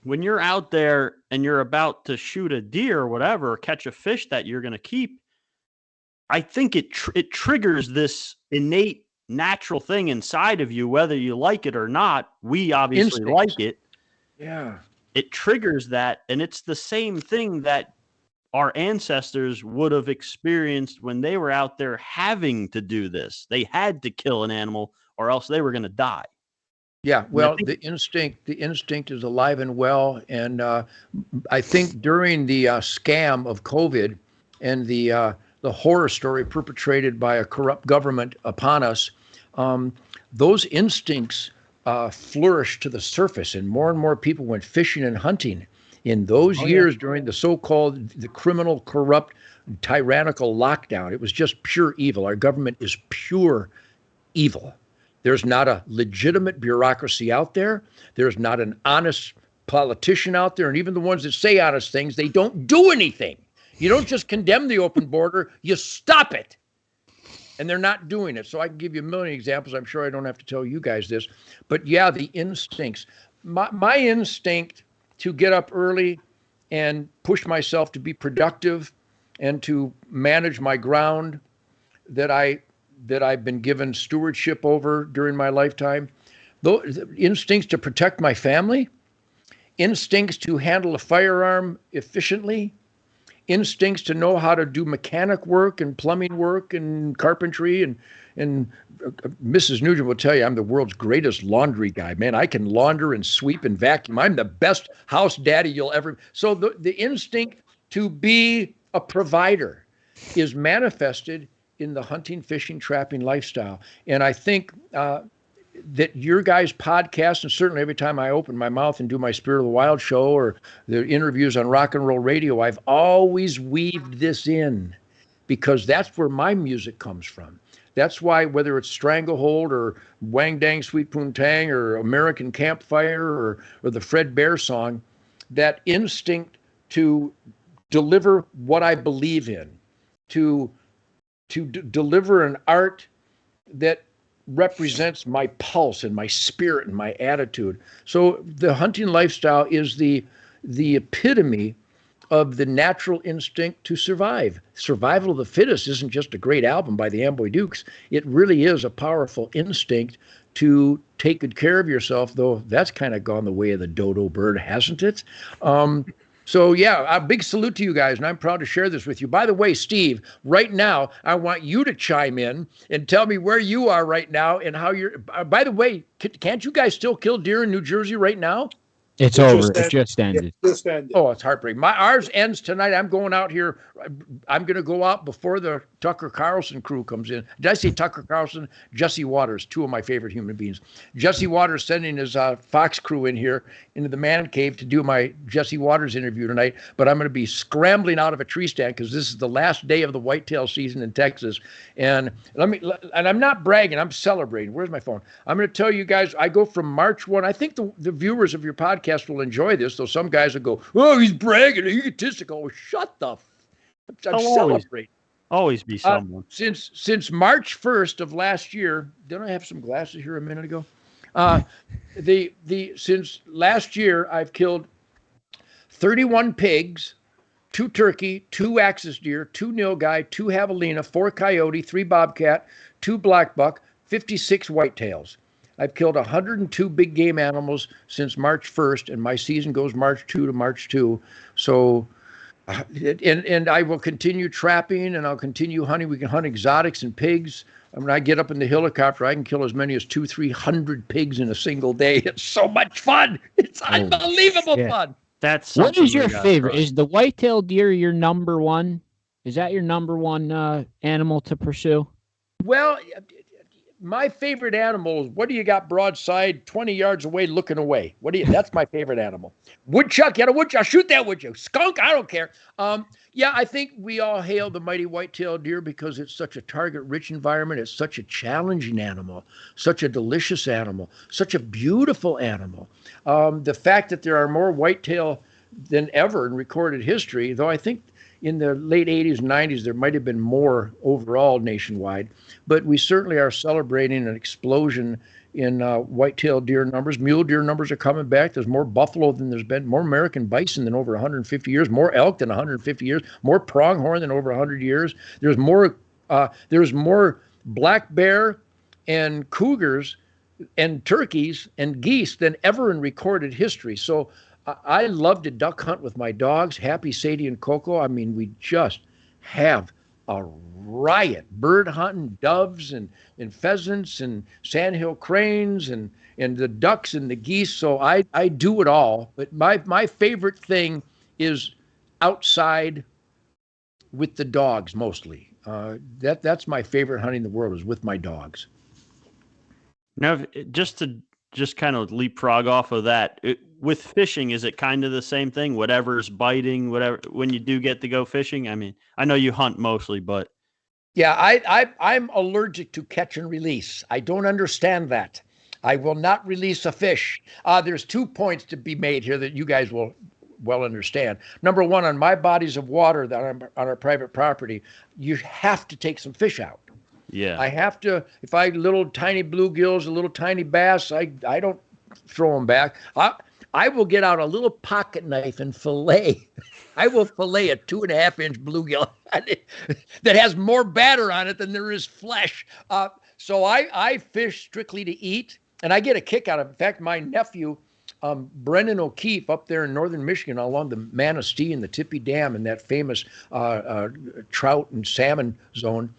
when you're out there and you're about to shoot a deer or whatever, or catch a fish that you're going to keep, I think it triggers this innate natural thing inside of you, whether you like it or not. We obviously like it. Yeah. It triggers that, and it's the same thing that our ancestors would have experienced when they were out there having to do this. They had to kill an animal or else they were going to die. Yeah, well, the instinct is alive and well. And I think during the scam of COVID and the horror story perpetrated by a corrupt government upon us, those instincts flourished to the surface, and more people went fishing and hunting. In those years during the so-called the criminal, corrupt, tyrannical lockdown, it was just pure evil. Our government is pure evil. There's not a legitimate bureaucracy out there. There's not an honest politician out there. And even the ones that say honest things, they don't do anything. You don't just condemn the open border, you stop it. And they're not doing it. So I can give you a million examples. I'm sure I don't have to tell you guys this. But yeah, the instincts. My instinct to get up early and push myself to be productive and to manage my ground that I've been given stewardship over during my lifetime. Those instincts to protect my family, instincts to handle a firearm efficiently, instincts to know how to do mechanic work and plumbing work and carpentry. And Mrs. Nugent will tell you I'm the world's greatest laundry guy. Man, I can launder and sweep and vacuum. I'm the best house daddy you'll ever. So the instinct to be a provider is manifested in the hunting, fishing, trapping lifestyle. And I think that your guys' podcast, and certainly every time I open my mouth and do my Spirit of the Wild show or the interviews on rock and roll radio, I've always weaved this in because that's where my music comes from. That's why, whether it's Stranglehold or Wang Dang Sweet Poontang or American Campfire or the Fred Bear song, that instinct to deliver what I believe in, to deliver an art that represents my pulse and my spirit and my attitude. So the hunting lifestyle is the epitome of the natural instinct to survive. Survival of the Fittest isn't just a great album by the Amboy Dukes. It really is a powerful instinct to take good care of yourself, though that's kind of gone the way of the dodo bird, hasn't it? So yeah, a big salute to you guys, and I'm proud to share this with you. By the way, Steve, right now, I want you to chime in and tell me where you are right now and how you're, by the way, can't you guys still kill deer in New Jersey right now? It's over. It just ended. Just ended. Oh, it's heartbreaking. Ours ends tonight. I'm going out here. I'm going to go out before the Tucker Carlson crew comes in. Did I say Tucker Carlson? Jesse Waters, two of my favorite human beings. Jesse Waters sending his Fox crew in here into the man cave to do my Jesse Waters interview tonight. But I'm going to be scrambling out of a tree stand because this is the last day of the whitetail season in Texas. And I'm not bragging. I'm celebrating. Where's my phone? I'm going to tell you guys, I go from March 1. I think the viewers of your podcast will enjoy this, though some guys will go, "Oh, he's bragging, egotistical." Oh, shut the I'm celebrating. Always be someone. Since March 1st of last year, didn't I have some glasses here a minute ago? Since last year, I've killed 31 pigs, 2 turkey, 2 axis deer, 2 nilgai, 2 javelina, 4 coyote, 3 bobcat, 2 black buck, 56 whitetails. I've killed 102 big game animals since March 1st, and my season goes March 2 to March 2. So, and I will continue trapping, and I'll continue hunting. We can hunt exotics and pigs. When I get up in the helicopter, I can kill as many as 200-300 pigs in a single day. It's so much fun. It's unbelievable fun. That's what is your favorite? Is the whitetail deer your number one? Is that your number one animal to pursue? Well, my favorite animal is, what do you got broadside 20 yards away looking away? That's my favorite animal. Woodchuck, get a woodchuck, shoot that woodchuck. Skunk, I don't care. Yeah, I think we all hail the mighty white-tailed deer because it's such a target-rich environment. It's such a challenging animal, such a delicious animal, such a beautiful animal. The fact that there are more whitetail than ever in recorded history, though I think in the late 80s and 90s, there might have been more overall nationwide. But we certainly are celebrating an explosion in white-tailed deer numbers. Mule deer numbers are coming back. There's more buffalo than there's been, more American bison than over 150 years, more elk than 150 years, more pronghorn than over 100 years. There's more black bear and cougars and turkeys and geese than ever in recorded history. So I love to duck hunt with my dogs, Happy, Sadie, and Coco. I mean, we just have a riot, bird hunting, doves and pheasants and sandhill cranes and the ducks and the geese. So I do it all. But my favorite thing is outside with the dogs mostly. That's my favorite hunting in the world, is with my dogs. Now, just kind of leapfrog off of that, with fishing, is it kind of the same thing? Whatever's biting, whatever, when you do get to go fishing? I mean, I know you hunt mostly, but. Yeah, I'm allergic to catch and release. I don't understand that. I will not release a fish. There's 2 points to be made here that you guys will well understand. Number one, on my bodies of water that are on our private property, you have to take some fish out. Yeah. I have to, if I little tiny bluegills, a little tiny bass, I don't throw them back. I will get out a little pocket knife and fillet. I will fillet a 2.5-inch bluegill that has more batter on it than there is flesh. So I fish strictly to eat, and I get a kick out of it. In fact, my nephew, Brendan O'Keefe, up there in northern Michigan along the Manistee and the Tippy Dam in that famous trout and salmon zone,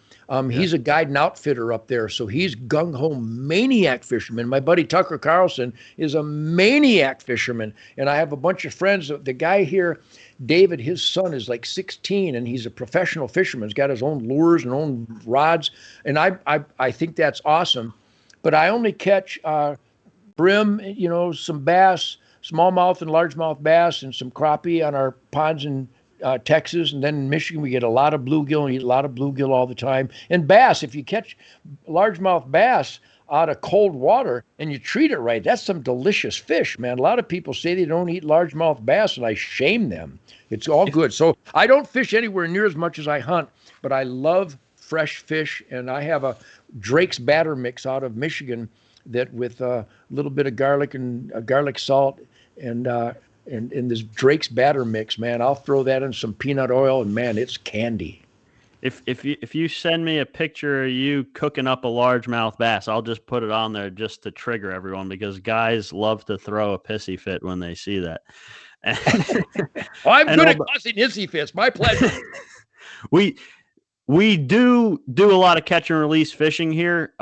he's a guide and outfitter up there. So he's gung-ho maniac fisherman. My buddy Tucker Carlson is a maniac fisherman. And I have a bunch of friends. The guy here, David, his son is like 16, and he's a professional fisherman. He's got his own lures and own rods. And I think that's awesome. But I only catch brim, some bass, smallmouth and largemouth bass, and some crappie on our ponds in Texas. And then in Michigan, we get a lot of bluegill, and eat a lot of bluegill all the time. And bass, if you catch largemouth bass out of cold water and you treat it right, that's some delicious fish, man. A lot of people say they don't eat largemouth bass, and I shame them. It's all good. So I don't fish anywhere near as much as I hunt, but I love fresh fish. And I have a Drake's batter mix out of Michigan that with a little bit of garlic and garlic salt and this Drake's batter mix, man, I'll throw that in some peanut oil, and man, it's candy. If you send me a picture of you cooking up a largemouth bass, I'll just put it on there just to trigger everyone, because guys love to throw a pissy fit when they see that. I'm good at causing hissy fits. My pleasure. We do a lot of catch and release fishing here.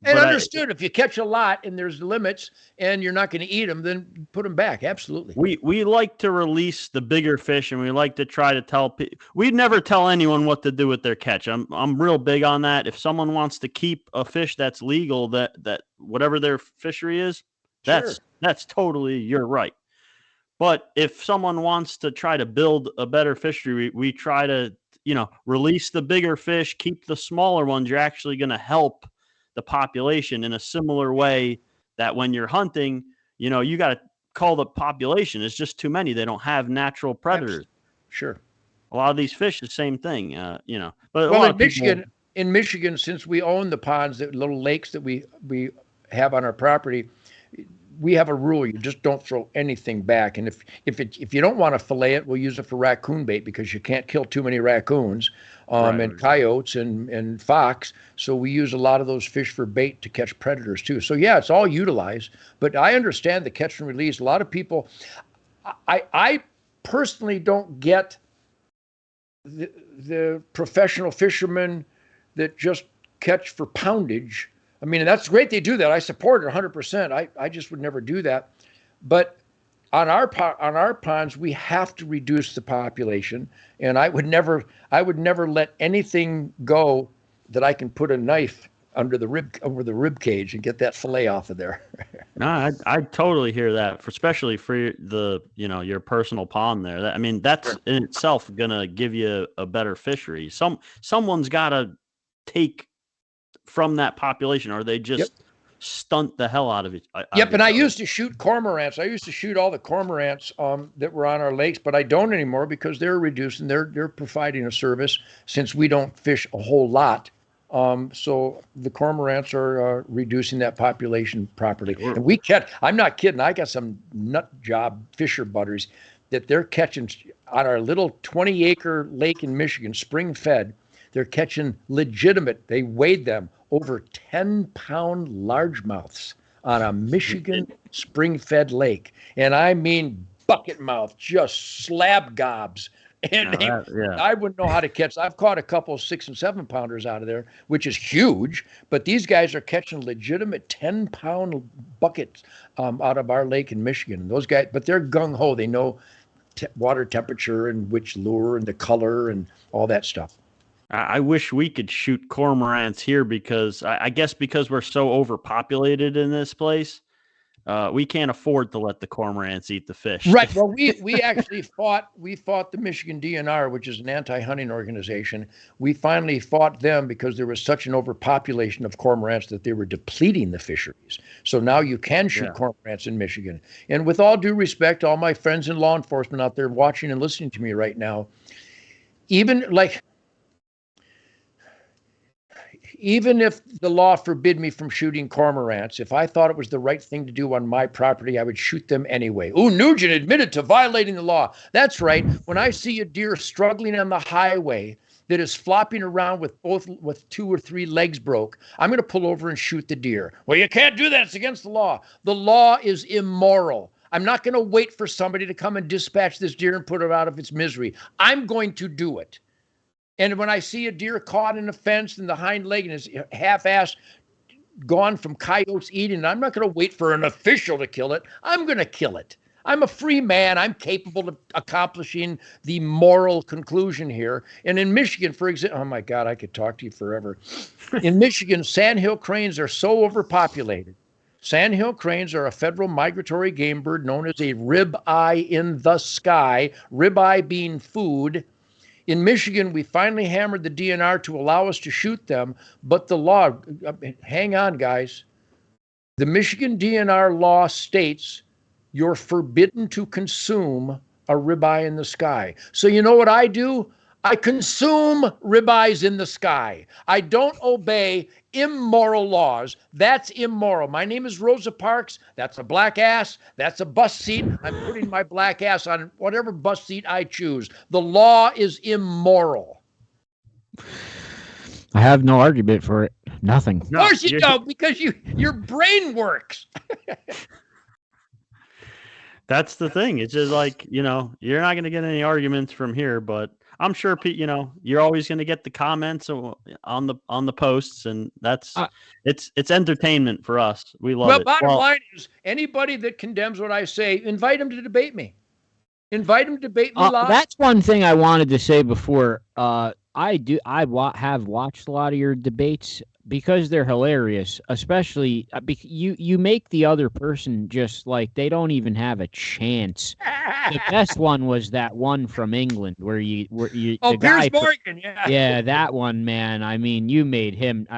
And understood, if you catch a lot and there's limits and you're not going to eat them, then put them back. Absolutely. We like to release the bigger fish, and we like to try to tell people. We'd never tell anyone what to do with their catch. I'm real big on that. If someone wants to keep a fish that's legal, that whatever their fishery is, that's totally your right. But if someone wants to try to build a better fishery, we try to, release the bigger fish, keep the smaller ones. You're actually going to help the population in a similar way that when you're hunting, you got to call the population. It's just too many. They don't have natural predators. Sure. A lot of these fish, the same thing, But well, in Michigan, since we own the ponds, the little lakes that we have on our property, we have a rule: you just don't throw anything back. And if you don't want to fillet it, we'll use it for raccoon bait, because you can't kill too many raccoons and coyotes and fox. So we use a lot of those fish for bait to catch predators too. So yeah, it's all utilized. But I understand the catch and release. A lot of people, I personally don't get the professional fishermen that just catch for poundage. I mean, that's great they do that. I support it 100%. I just would never do that. But on our ponds, we have to reduce the population, and I would never let anything go that I can put a knife over the rib cage and get that fillet off of there. No, I totally hear that, especially for the your personal pond there. That's in itself gonna give you a better fishery. Someone's got to take from that population, or they just stunt the hell out of it. Yep, and I used to shoot cormorants. I used to shoot all the cormorants that were on our lakes, but I don't anymore because they're reduced and they're providing a service since we don't fish a whole lot. So the cormorants are reducing that population properly. And we catch, I'm not kidding, I got some nut job fisher buddies that they're catching on our little 20-acre lake in Michigan, spring fed. They're catching legitimate, they weighed them, over 10-pound largemouths on a Michigan spring-fed lake. And I mean bucket mouth, just slab gobs. And I wouldn't know how to catch. I've caught a couple 6 and 7 pounders out of there, which is huge. But these guys are catching legitimate 10-pound buckets out of our lake in Michigan. And those guys, but they're gung ho. They know water temperature and which lure and the color and all that stuff. I wish we could shoot cormorants here because I guess because we're so overpopulated in this place, we can't afford to let the cormorants eat the fish. Right. Well, we actually fought the Michigan DNR, which is an anti-hunting organization. We finally fought them because there was such an overpopulation of cormorants that they were depleting the fisheries. So now you can shoot cormorants in Michigan. And with all due respect, all my friends in law enforcement out there watching and listening to me right now, even if the law forbid me from shooting cormorants, if I thought it was the right thing to do on my property, I would shoot them anyway. Oh, Nugent admitted to violating the law. That's right. When I see a deer struggling on the highway that is flopping around with 2 or 3 legs broke, I'm going to pull over and shoot the deer. Well, you can't do that. It's against the law. The law is immoral. I'm not going to wait for somebody to come and dispatch this deer and put it out of its misery. I'm going to do it. And when I see a deer caught in a fence and the hind leg and is half-assed gone from coyotes eating, I'm not going to wait for an official to kill it. I'm going to kill it. I'm a free man. I'm capable of accomplishing the moral conclusion here. And in Michigan, for example, oh my God, I could talk to you forever. In Michigan, sandhill cranes are so overpopulated. Sandhill cranes are a federal migratory game bird known as a ribeye in the sky, ribeye being food. In Michigan, we finally hammered the DNR to allow us to shoot them, but the law, hang on, guys. The Michigan DNR law states you're forbidden to consume a ribeye in the sky. So you know what I do? I consume ribeyes in the sky. I don't obey immoral laws. That's immoral. My name is Rosa Parks. That's a black ass. That's a bus seat. I'm putting my black ass on whatever bus seat I choose. The law is immoral. I have no argument for it. Nothing. Of course you don't, because your brain works. That's the thing. It's just like, you're not going to get any arguments from here, but I'm sure, you're always going to get the comments on the posts, and that's it's entertainment for us. We love it. Bottom line is, anybody that condemns what I say, invite them to debate me. Invite them to debate me live. That's one thing I wanted to say before. I have watched a lot of your debates because they're hilarious, especially you make the other person just like they don't even have a chance. The best one was that one from England where you the guy, Piers Morgan, yeah, that one, man. I mean, you made him.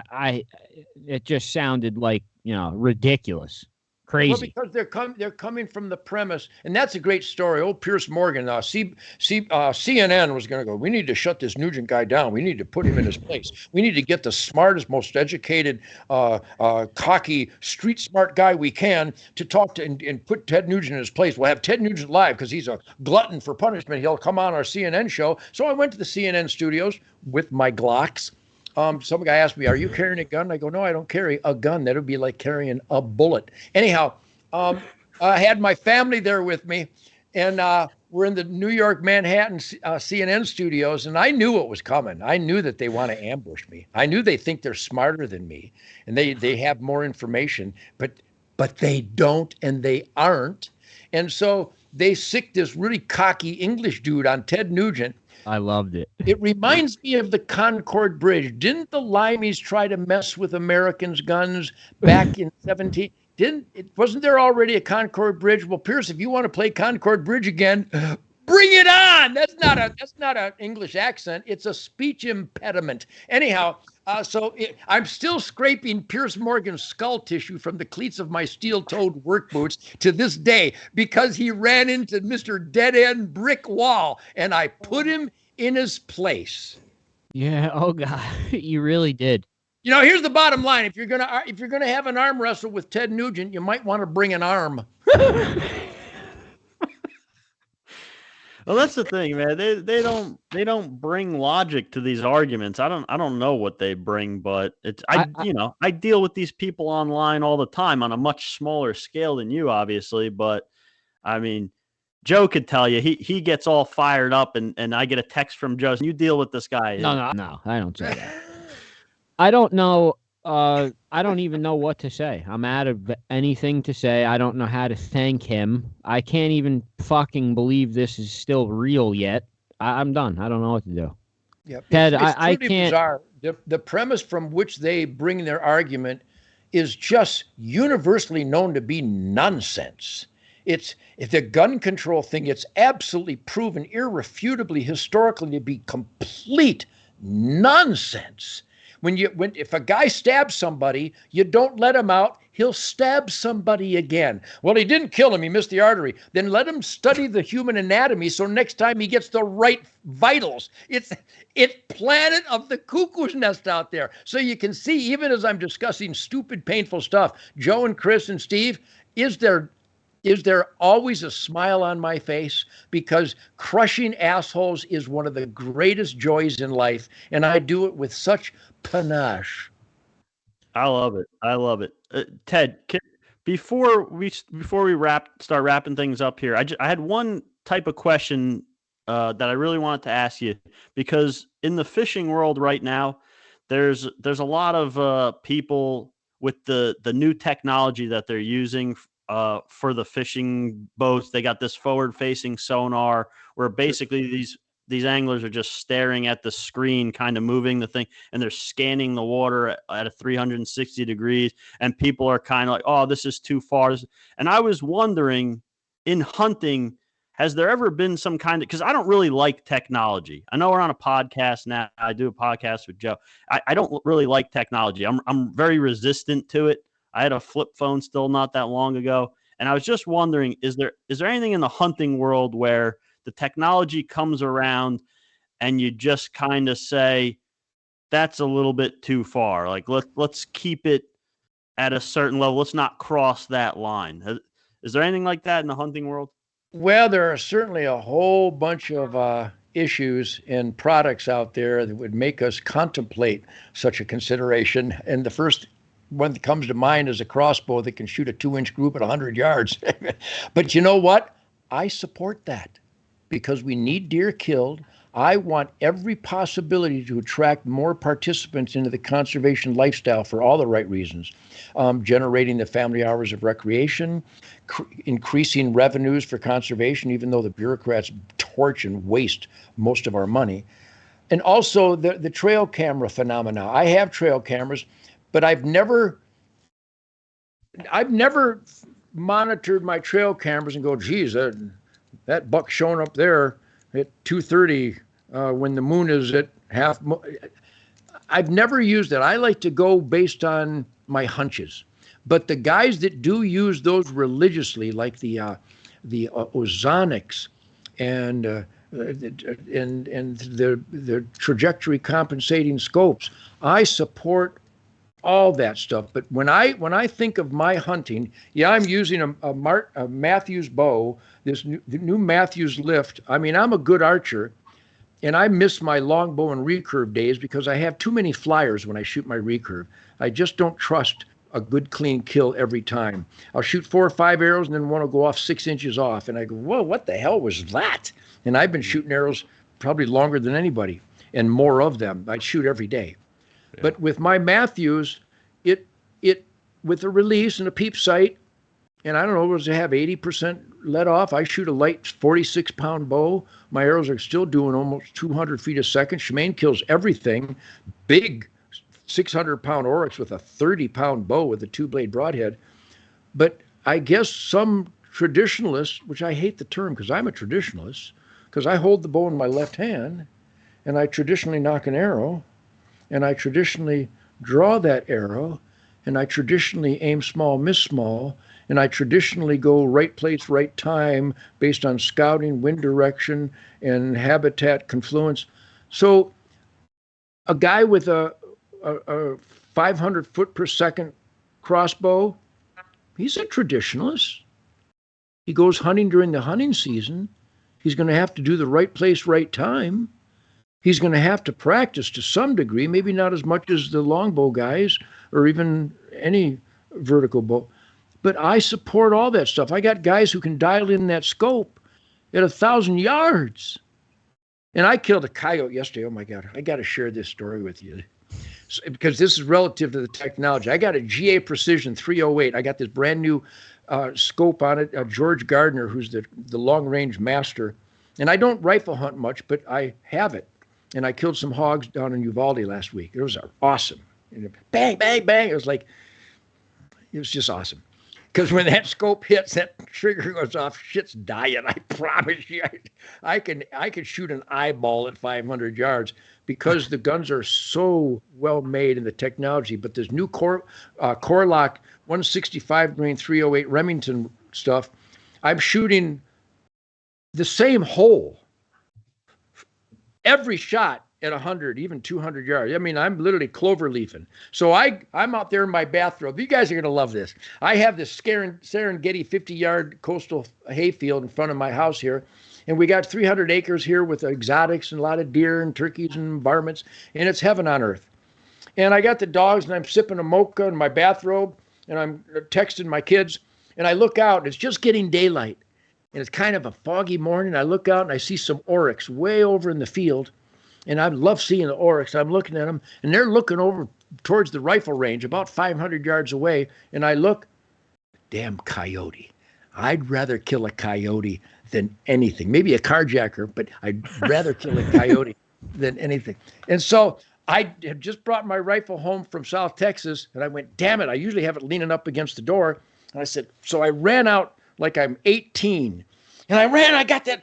It just sounded like ridiculous. Crazy. Well, because they're coming from the premise, and that's a great story. Old Piers Morgan, CNN was going to go, we need to shut this Nugent guy down. We need to put him in his place. We need to get the smartest, most educated, cocky, street smart guy we can to talk to and put Ted Nugent in his place. We'll have Ted Nugent live because he's a glutton for punishment. He'll come on our CNN show. So I went to the CNN studios with my Glocks. Some guy asked me, are you carrying a gun? I go, no, I don't carry a gun. That would be like carrying a bullet. Anyhow, I had my family there with me, and we're in the New York, Manhattan CNN studios, and I knew what was coming. I knew that they want to ambush me. I knew they think they're smarter than me, and they have more information, but they don't, and they aren't. And so they sicked this really cocky English dude on Ted Nugent. I loved it. It reminds me of the Concord Bridge. Didn't the Limeys try to mess with Americans' guns back in 17? Wasn't there already a Concord Bridge? Well, Pierce, if you want to play Concord Bridge again, bring it on. That's not an English accent. It's a speech impediment. Anyhow, I'm still scraping Pierce Morgan's skull tissue from the cleats of my steel-toed work boots to this day because he ran into Mr. Dead-End Brick Wall, and I put him in his place. Yeah. Oh God, you really did. You know, here's the bottom line: if you're gonna have an arm wrestle with Ted Nugent, you might want to bring an arm. Well, that's the thing, man. They don't bring logic to these arguments. I don't know what they bring, but I deal with these people online all the time on a much smaller scale than you, obviously. But I mean, Joe could tell you he gets all fired up, and I get a text from Joe. You deal with this guy. No, I don't say that. I don't know. I don't even know what to say. I'm out of anything to say. I don't know how to thank him. I can't even fucking believe this is still real yet. I'm done. I don't know what to do. Yep. Ted, it's I can't. Bizarre. The premise from which they bring their argument is just universally known to be nonsense. It's the gun control thing. It's absolutely proven irrefutably historically to be complete nonsense. If a guy stabs somebody, you don't let him out. He'll stab somebody again. Well, he didn't kill him. He missed the artery. Then let him study the human anatomy so next time he gets the right vitals. It's planet of the cuckoo's nest out there. So you can see, even as I'm discussing stupid, painful stuff, Joe and Chris and Steve, is there always a smile on my face? Because crushing assholes is one of the greatest joys in life, and I do it with such panache. I love it. Ted, before we start wrapping things up here, I had one type of question that I really wanted to ask you, because in the fishing world right now, there's a lot of people with the new technology that they're using for the fishing boats. They got this forward-facing sonar where basically these anglers are just staring at the screen, kind of moving the thing, and they're scanning the water at a 360 degrees, and people are kind of like, oh, this is too far. And I was wondering, in hunting, has there ever been some kind of, because I don't really like technology. I know we're on a podcast now. I do a podcast with Joe. I don't really like technology. I'm very resistant to it. I had a flip phone still not that long ago. And I was just wondering, is there anything in the hunting world where the technology comes around and you just kind of say, that's a little bit too far. Like, let's keep it at a certain level. Let's not cross that line. Is there anything like that in the hunting world? Well, there are certainly a whole bunch of issues and products out there that would make us contemplate such a consideration. And the first one that comes to mind is a crossbow that can shoot a 2-inch group at 100 yards. But you know what? I support that because we need deer killed. I want every possibility to attract more participants into the conservation lifestyle for all the right reasons. Generating the family hours of recreation, increasing revenues for conservation, even though the bureaucrats torch and waste most of our money. And also the trail camera phenomena. I have trail cameras, but I've never monitored my trail cameras and go, geez, that buck showing up there at 2:30 when the moon is at half. I've never used it. I like to go based on my hunches. But the guys that do use those religiously, like the ozonics and the trajectory compensating scopes, I support all that stuff. But when I think of my hunting, yeah, I'm using a Matthews bow, the new Matthews lift. I mean, I'm a good archer, and I miss my longbow and recurve days because I have too many flyers when I shoot my recurve. I just don't trust a good clean kill every time. I'll shoot 4 or 5 arrows and then one will go off 6 inches off, and I go, whoa, what the hell was that? And I've been shooting arrows probably longer than anybody, and more of them. I'd shoot every day. Yeah. But with my Matthews, it with a release and a peep sight, and I don't know, does it have 80% let off? I shoot a light 46-pound bow. My arrows are still doing almost 200 feet a second. Shemaine kills everything. Big 600-pound oryx with a 30-pound bow with a 2-blade broadhead. But I guess some traditionalists, which I hate the term because I'm a traditionalist, because I hold the bow in my left hand and I traditionally nock an arrow. and I traditionally draw that arrow, and I traditionally aim small, miss small, and I traditionally go right place, right time based on scouting, wind direction, and habitat confluence. So a guy with a 500 foot per second crossbow, he's a traditionalist. He goes hunting during the hunting season. He's going to have to do the right place, right time. He's going to have to practice to some degree, maybe not as much as the longbow guys or even any vertical bow. But I support all that stuff. I got guys who can dial in that scope at 1,000 yards. And I killed a coyote yesterday. Oh my God, I got to share this story with you because this is relative to the technology. I got a GA Precision 308. I got this brand new scope on it. George Gardner, who's the long range master. And I don't rifle hunt much, but I have it. And I killed some hogs down in Uvalde last week. It was awesome. And bang, bang, bang. It was just awesome. Because when that scope hits, that trigger goes off, shit's dying. I promise you. I can shoot an eyeball at 500 yards because the guns are so well made in the technology. But this new Core Lock 165 grain 308 Remington stuff, I'm shooting the same hole every shot at 100, even 200 yards. I mean, I'm literally clover leafing. So I'm out there in my bathrobe. You guys are going to love this. I have this Serengeti 50-yard coastal hayfield in front of my house here. And we got 300 acres here with exotics and a lot of deer and turkeys and varmints. And it's heaven on earth. And I got the dogs and I'm sipping a mocha in my bathrobe. And I'm texting my kids. And I look out and it's just getting daylight. And it's kind of a foggy morning. I look out and I see some oryx way over in the field. And I love seeing the oryx. I'm looking at them, and they're looking over towards the rifle range, about 500 yards away. And I look, damn coyote. I'd rather kill a coyote than anything. Maybe a carjacker, but I'd rather kill a coyote than anything. And so I had just brought my rifle home from South Texas, and I went, damn it, I usually have it leaning up against the door. And I said, so I ran out like I'm 18. And I got that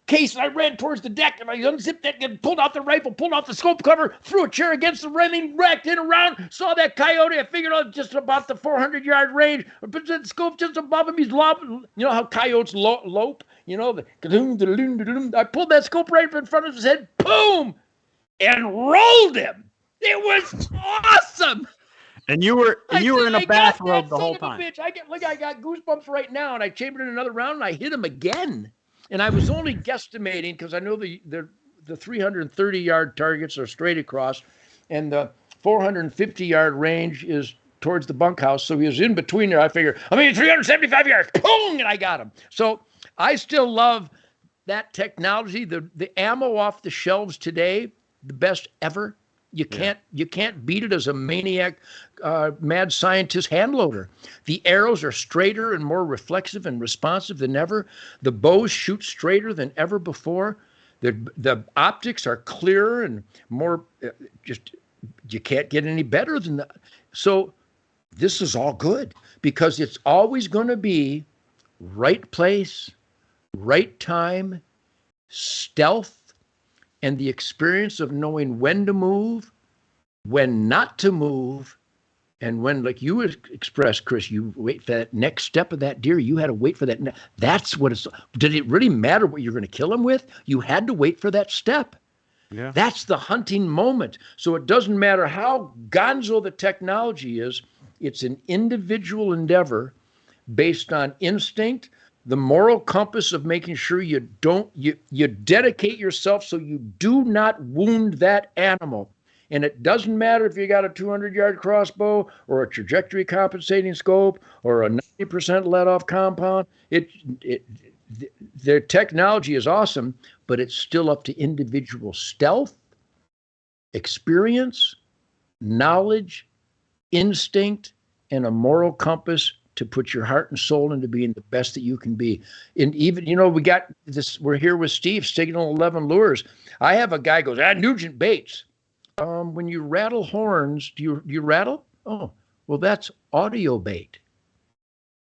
case, and I ran towards the deck, and I unzipped that and pulled out the rifle, pulled out the scope cover, threw a chair against the railing, racked it around, saw that coyote. I figured out just about the 400-yard range. I put the scope just above him. He's lobbing. You know how coyotes lope? You know, I pulled that scope right in front of his head, boom, and rolled him. It was awesome. And you were in a bathrobe the whole time. I got goosebumps right now, and I chambered in another round, and I hit him again. And I was only guesstimating because I know the 330-yard targets are straight across, and the 450-yard range is towards the bunkhouse. So he was in between there. I figured, 375 yards, boom, and I got him. So I still love that technology. The ammo off the shelves today, the best ever. You can't beat it as a maniac, mad scientist hand loader. The arrows are straighter and more reflexive and responsive than ever. The bows shoot straighter than ever before. The optics are clearer and more. You can't get any better than that. So this is all good because it's always going to be right place, right time, stealth, and the experience of knowing when to move, when not to move, and when, like you expressed, Chris, you wait for that next step of that deer. You had to wait for that. That's what it's. Did it really matter what you're going to kill him with? You had to wait for that step. Yeah. That's the hunting moment. So it doesn't matter how gonzo the technology is. It's an individual endeavor based on instinct, the moral compass of making sure you dedicate yourself so you do not wound that animal. And it doesn't matter if you got a 200-yard crossbow or a trajectory compensating scope or a 90% let-off compound. The technology is awesome, but it's still up to individual stealth, experience, knowledge, instinct, and a moral compass to put your heart and soul into being the best that you can be. And even, we got this, we're here with Steve, Signal 11 Lures. I have a guy goes, Nugent baits. When you rattle horns, do you rattle? Oh, well, that's audio bait.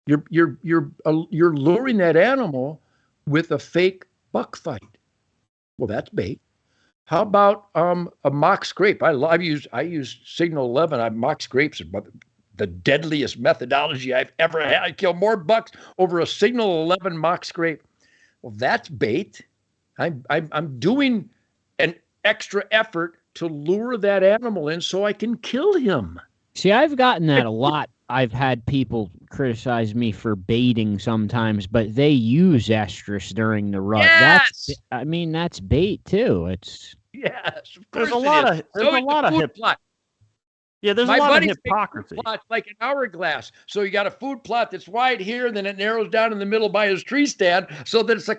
You're luring that animal with a fake buck fight. Well, that's bait. How about a mock scrape? I use Signal 11. Mock scrapes are the deadliest methodology I've ever had. I kill more bucks over a Signal 11 mock scrape. Well, that's bait. I'm doing an extra effort to lure that animal in so I can kill him. See, I've gotten that a lot. I've had people criticize me for baiting sometimes, but they use estrus during the rut. Yes! That's bait too. It's yes. There's a lot of food plot. Yeah, there's a lot of hypocrisy. Plot's like an hourglass. So you got a food plot that's wide here, and then it narrows down in the middle by his tree stand, so that it's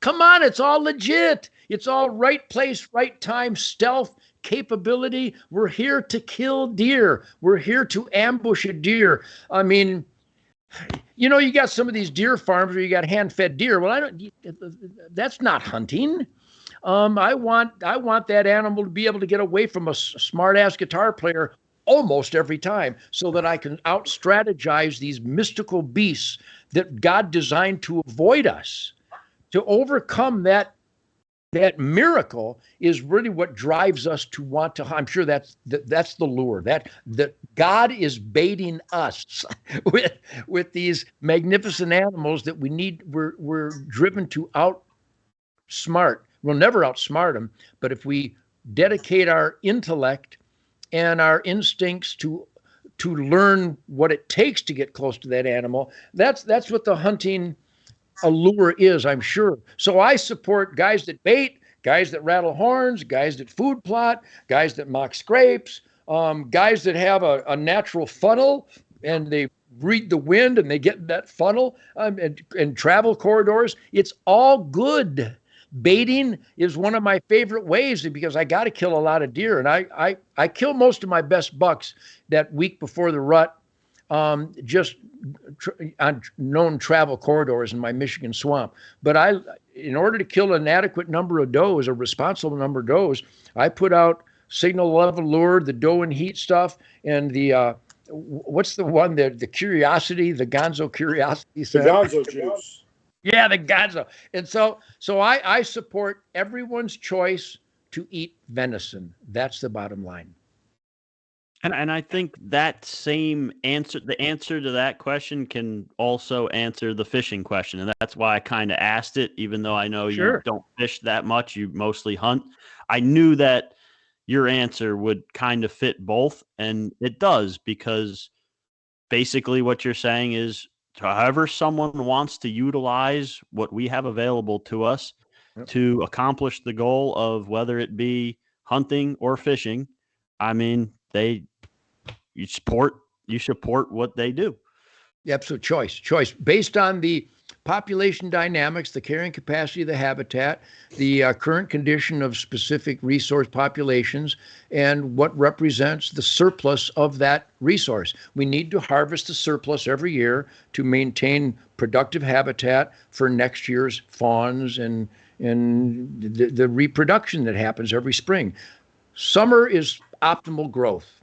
come on, it's all legit. It's all right place, right time, stealth capability. We're here to kill deer. We're here to ambush a deer. I mean, you got some of these deer farms where you got hand-fed deer. Well, that's not hunting. I want that animal to be able to get away from a smart-ass guitar player almost every time, so that I can out-strategize these mystical beasts that God designed to avoid us. To overcome that miracle is really what drives us to want to. I'm sure that's the lure. That God is baiting us with these magnificent animals that we need. We're driven to outsmart. We'll never outsmart them, but if we dedicate our intellect and our instincts to learn what it takes to get close to that animal, that's what the hunting allure is, I'm sure. So I support guys that bait, guys that rattle horns, guys that food plot, guys that mock scrapes, guys that have a natural funnel and they read the wind and they get in that funnel and travel corridors. It's all good. Baiting is one of my favorite ways because I got to kill a lot of deer, and I kill most of my best bucks that week before the rut, just on known travel corridors in my Michigan swamp. But in order to kill an adequate number of does, a responsible number of does, I put out Signal 11 lure, the doe and heat stuff, and the what's the one, the curiosity, the Gonzo curiosity. The Gonzo juice. Yeah, the Gonzo. And so I support everyone's choice to eat venison. That's the bottom line. And I think that same answer, the answer to that question can also answer the fishing question. And that's why I kind of asked it, even though I know you don't fish that much, you mostly hunt. I knew that your answer would kind of fit both. And it does, because basically what you're saying is, however someone wants to utilize what we have available to us to accomplish the goal of whether it be hunting or fishing, I mean, you support what they do. Yep. So choice based on the population dynamics, the carrying capacity of the habitat, the current condition of specific resource populations, and what represents the surplus of that resource. We need to harvest the surplus every year to maintain productive habitat for next year's fawns and the reproduction that happens every spring. Summer is optimal growth.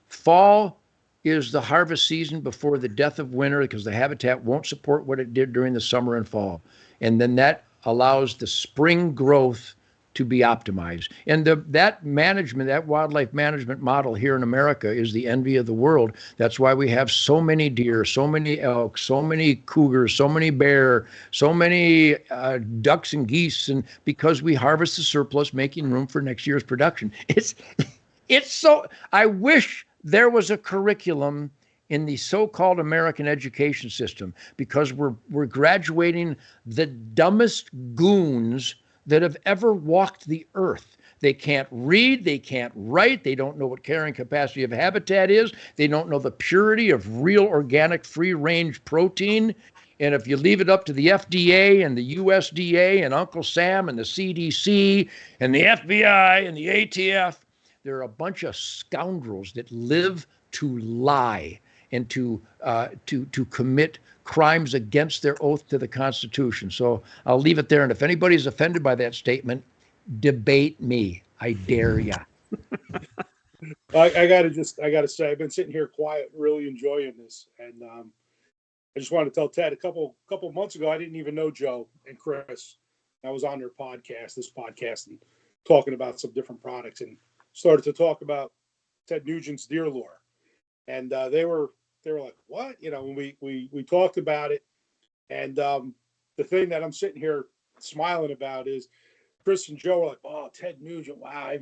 Fall is the harvest season before the death of winter, because the habitat won't support what it did during the summer and fall. And then that allows the spring growth to be optimized. And that wildlife management model here in America is the envy of the world. That's why we have so many deer, so many elk, so many cougars, so many bear, so many ducks and geese, and because we harvest the surplus, making room for next year's production. I wish there was a curriculum in the so-called American education system, because we're graduating the dumbest goons that have ever walked the earth. They can't read, they can't write, they don't know what carrying capacity of habitat is, they don't know the purity of real organic free-range protein. And if you leave it up to the FDA and the USDA and Uncle Sam and the CDC and the FBI and the ATF, they're a bunch of scoundrels that live to lie and to commit crimes against their oath to the Constitution. So I'll leave it there. And if anybody's offended by that statement, debate me. I dare ya. I gotta say, I've been sitting here quiet, really enjoying this, and I just wanted to tell Ted, a couple months ago, I didn't even know Joe and Chris. I was on their podcast, and talking about some different products, and started to talk about Ted Nugent's deer lore. And they were like, what? When we talked about it. And the thing that I'm sitting here smiling about is Chris and Joe were like, oh, Ted Nugent, wow.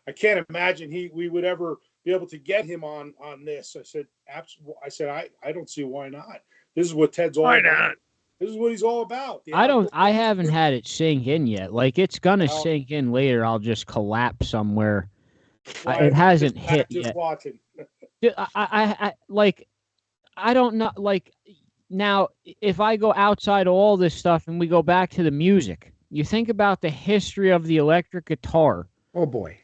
I can't imagine we would ever be able to get him on this. I said, absolutely. I said, I don't see why not. This is what Ted's all about. This is what he's all about. I haven't had it sink in yet. Like, it's gonna sink in later. I'll just collapse somewhere. It hasn't hit yet. Watching. I don't know. Like, now, if I go outside of all this stuff and we go back to the music, you think about the history of the electric guitar. Oh boy.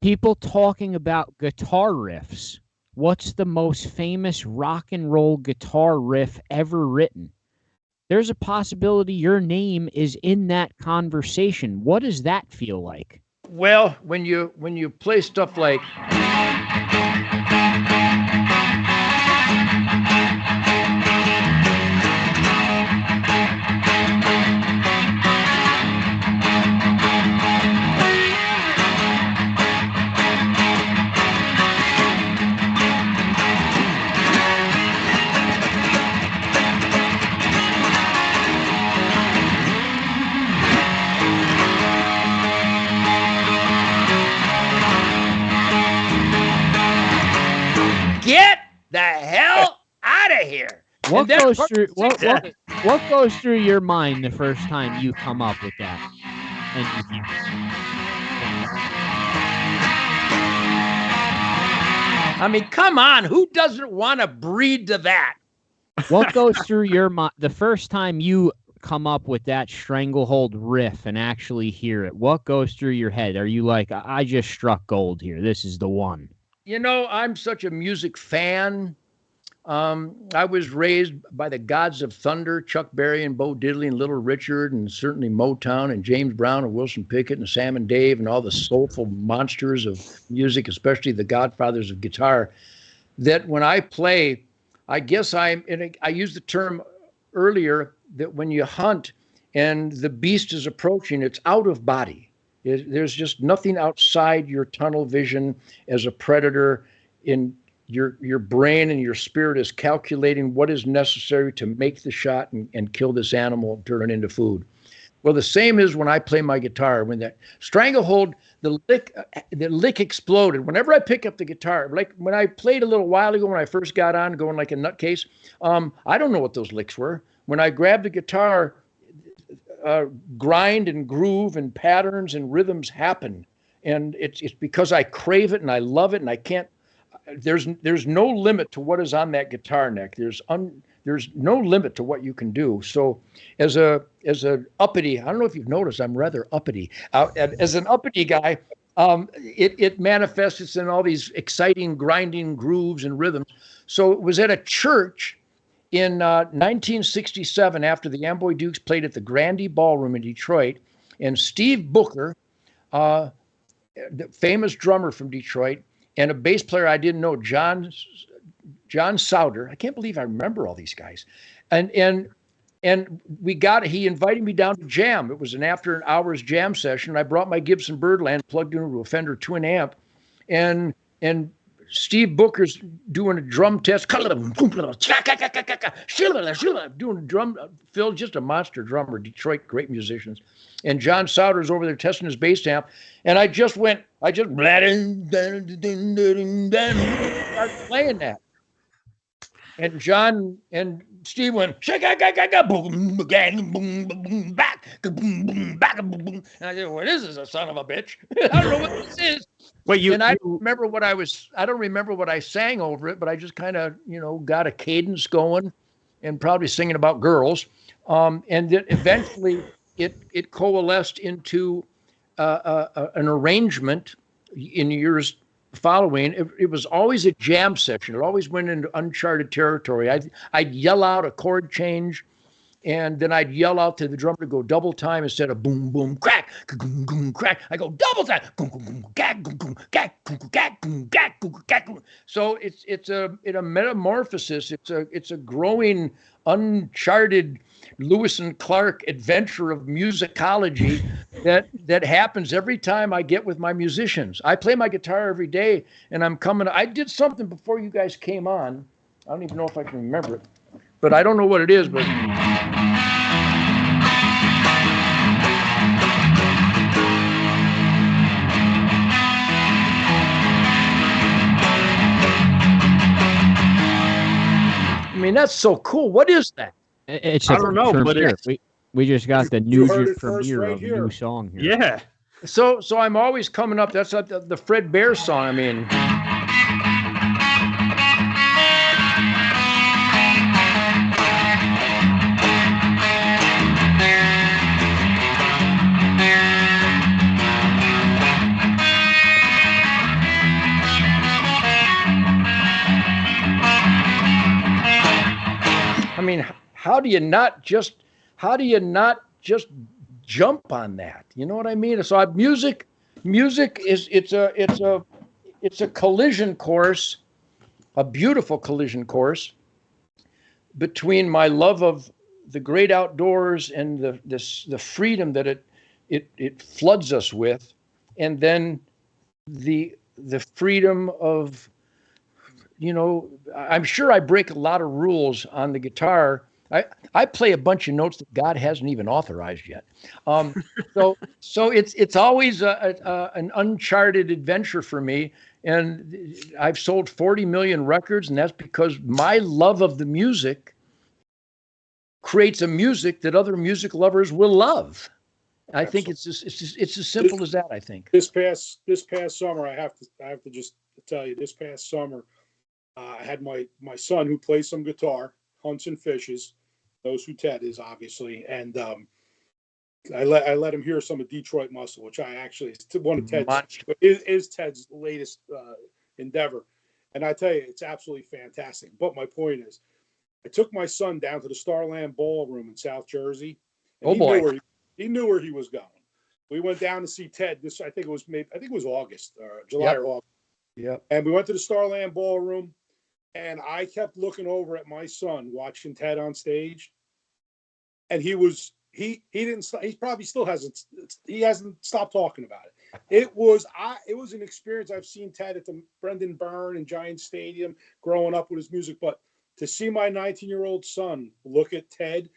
People talking about guitar riffs. What's the most famous rock and roll guitar riff ever written? There's a possibility your name is in that conversation. What does that feel like? Well, when you play stuff like get the hell out of here. What goes through your mind the first time you come up with that? I mean, come on, who doesn't want to breed to that? What goes through your mind the first time you come up with that stranglehold riff and actually hear it? What goes through your head? Are you like, I just struck gold here, this is the one? I'm such a music fan. I was raised by the gods of thunder, Chuck Berry and Bo Diddley and Little Richard, and certainly Motown and James Brown and Wilson Pickett and Sam and Dave and all the soulful monsters of music, especially the godfathers of guitar, that when I play, I guess I used the term earlier that when you hunt and the beast is approaching, it's out of body. There's just nothing outside your tunnel vision as a predator. In your brain and your spirit is calculating what is necessary to make the shot and kill this animal and turn it into food. Well, the same is when I play my guitar. When that stranglehold, the lick exploded. Whenever I pick up the guitar, like when I played a little while ago when I first got on, going like a nutcase, I don't know what those licks were. When I grabbed the guitar, grind and groove and patterns and rhythms happen, and it's because I crave it and I love it, and I can't. There's no limit to what is on that guitar neck. There's no limit to what you can do. So as a uppity, I don't know if you've noticed, I'm rather uppity. As an uppity guy, it manifests in all these exciting grinding grooves and rhythms. So it was at a church in 1967 after the Amboy Dukes played at the Grandee Ballroom in Detroit, and Steve Booker, the famous drummer from Detroit, and a bass player I didn't know, John Souter. I can't believe I remember all these guys. And he invited me down to jam. It was an after hours jam session. I brought my Gibson Birdland plugged into a Fender twin amp, and Steve Booker's doing a drum test, doing a drum. Phil, just a monster drummer, Detroit, great musicians. And John Souter's over there testing his bass amp. And I just started playing that. And John and Steve went, boom, gang, boom, boom, back, boom, boom, back, boom, boom. And I said, what is this, a son of a bitch? I don't know what this is. Wait, I don't remember what I sang over it, but I just kind of, got a cadence going and probably singing about girls. And then eventually it coalesced into an arrangement in years following. It was always a jam session. It always went into uncharted territory. I'd yell out a chord change, and then I'd yell out to the drummer to go double time instead of boom, boom, crack, boom, boom, crack. I go double time, boom, boom, boom, crack, boom, boom, crack, So it's a metamorphosis. It's a growing, uncharted Lewis and Clark adventure of musicology that happens every time I get with my musicians. I play my guitar every day, and I did something before you guys came on. I don't even know if I can remember it, but I don't know what it is, but I mean, that's so cool. What is that? It's I don't know, but premiere. We just got the You heard Nugent it first premiere right of a here. new song here. Yeah. So I'm always coming up. That's like the Fred Bear song. I mean, how do you not just jump on that? You know what I mean? So music is it's a collision course, a beautiful collision course between my love of the great outdoors and the freedom that it floods us with, and then the freedom of, you know, I'm sure I break a lot of rules on the guitar. I play a bunch of notes that God hasn't even authorized yet. So it's always an uncharted adventure for me. And I've sold 40 million records, and that's because my love of the music creates a music that other music lovers will love. I think it's as simple as that, I think. This past summer, I have to just tell you, this past summer, I had my son who plays some guitar, hunts and fishes, knows who Ted is, obviously, and I let him hear some of Detroit Muscle, which I actually one of Ted's is Ted's latest endeavor, and I tell you, it's absolutely fantastic. But my point is, I took my son down to the Starland Ballroom in South Jersey. And he knew where he was going. We went down to see Ted. I think it was August, July or August. Yeah. And we went to the Starland Ballroom, and I kept looking over at my son watching Ted on stage, and he probably still hasn't stopped talking about it. It was an experience. I've seen Ted at the Brendan Byrne and Giant Stadium growing up with his music, but to see my 19-year-old son look at Ted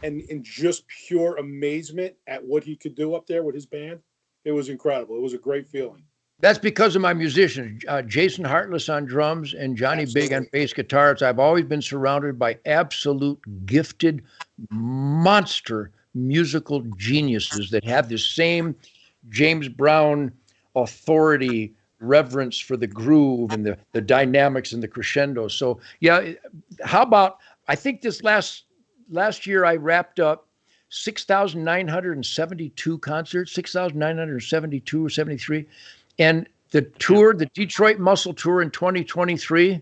and in just pure amazement at what he could do up there with his band, it was incredible. It was a great feeling. That's because of my musicians, Jason Hartless on drums and Johnny Big on bass guitars. I've always been surrounded by absolute gifted, monster musical geniuses that have the same James Brown authority, reverence for the groove and the dynamics and the crescendo. So yeah, how about, I think this last year I wrapped up 6,972 concerts, 6,972 or 73. And the tour, the Detroit Muscle Tour in 2023,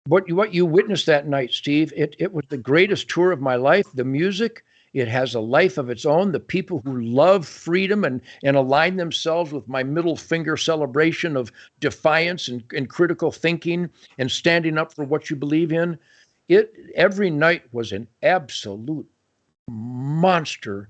what you witnessed that night, Steve, it was the greatest tour of my life. The music, it has a life of its own. The people who love freedom and align themselves with my middle finger celebration of defiance and critical thinking and standing up for what you believe in. Every night was an absolute monster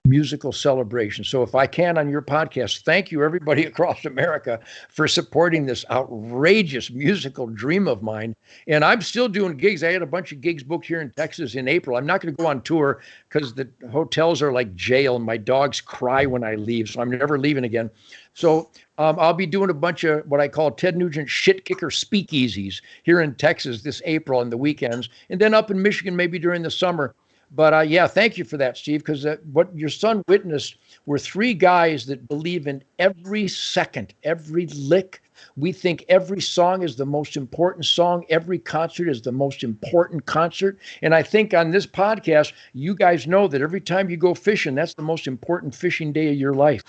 musical celebration. So if I can on your podcast, thank you everybody across America for supporting this outrageous musical dream of mine. And I'm still doing gigs. I had a bunch of gigs booked here in Texas in April. I'm not going to go on tour because the hotels are like jail and my dogs cry when I leave. So I'm never leaving again. So I'll be doing a bunch of what I call Ted Nugent shit kicker speakeasies here in Texas this April and the weekends, and then up in Michigan maybe during the summer. But yeah, thank you for that, Steve, because what your son witnessed were three guys that believe in every second, every lick. We think every song is the most important song. Every concert is the most important concert. And I think on this podcast, you guys know that every time you go fishing, that's the most important fishing day of your life.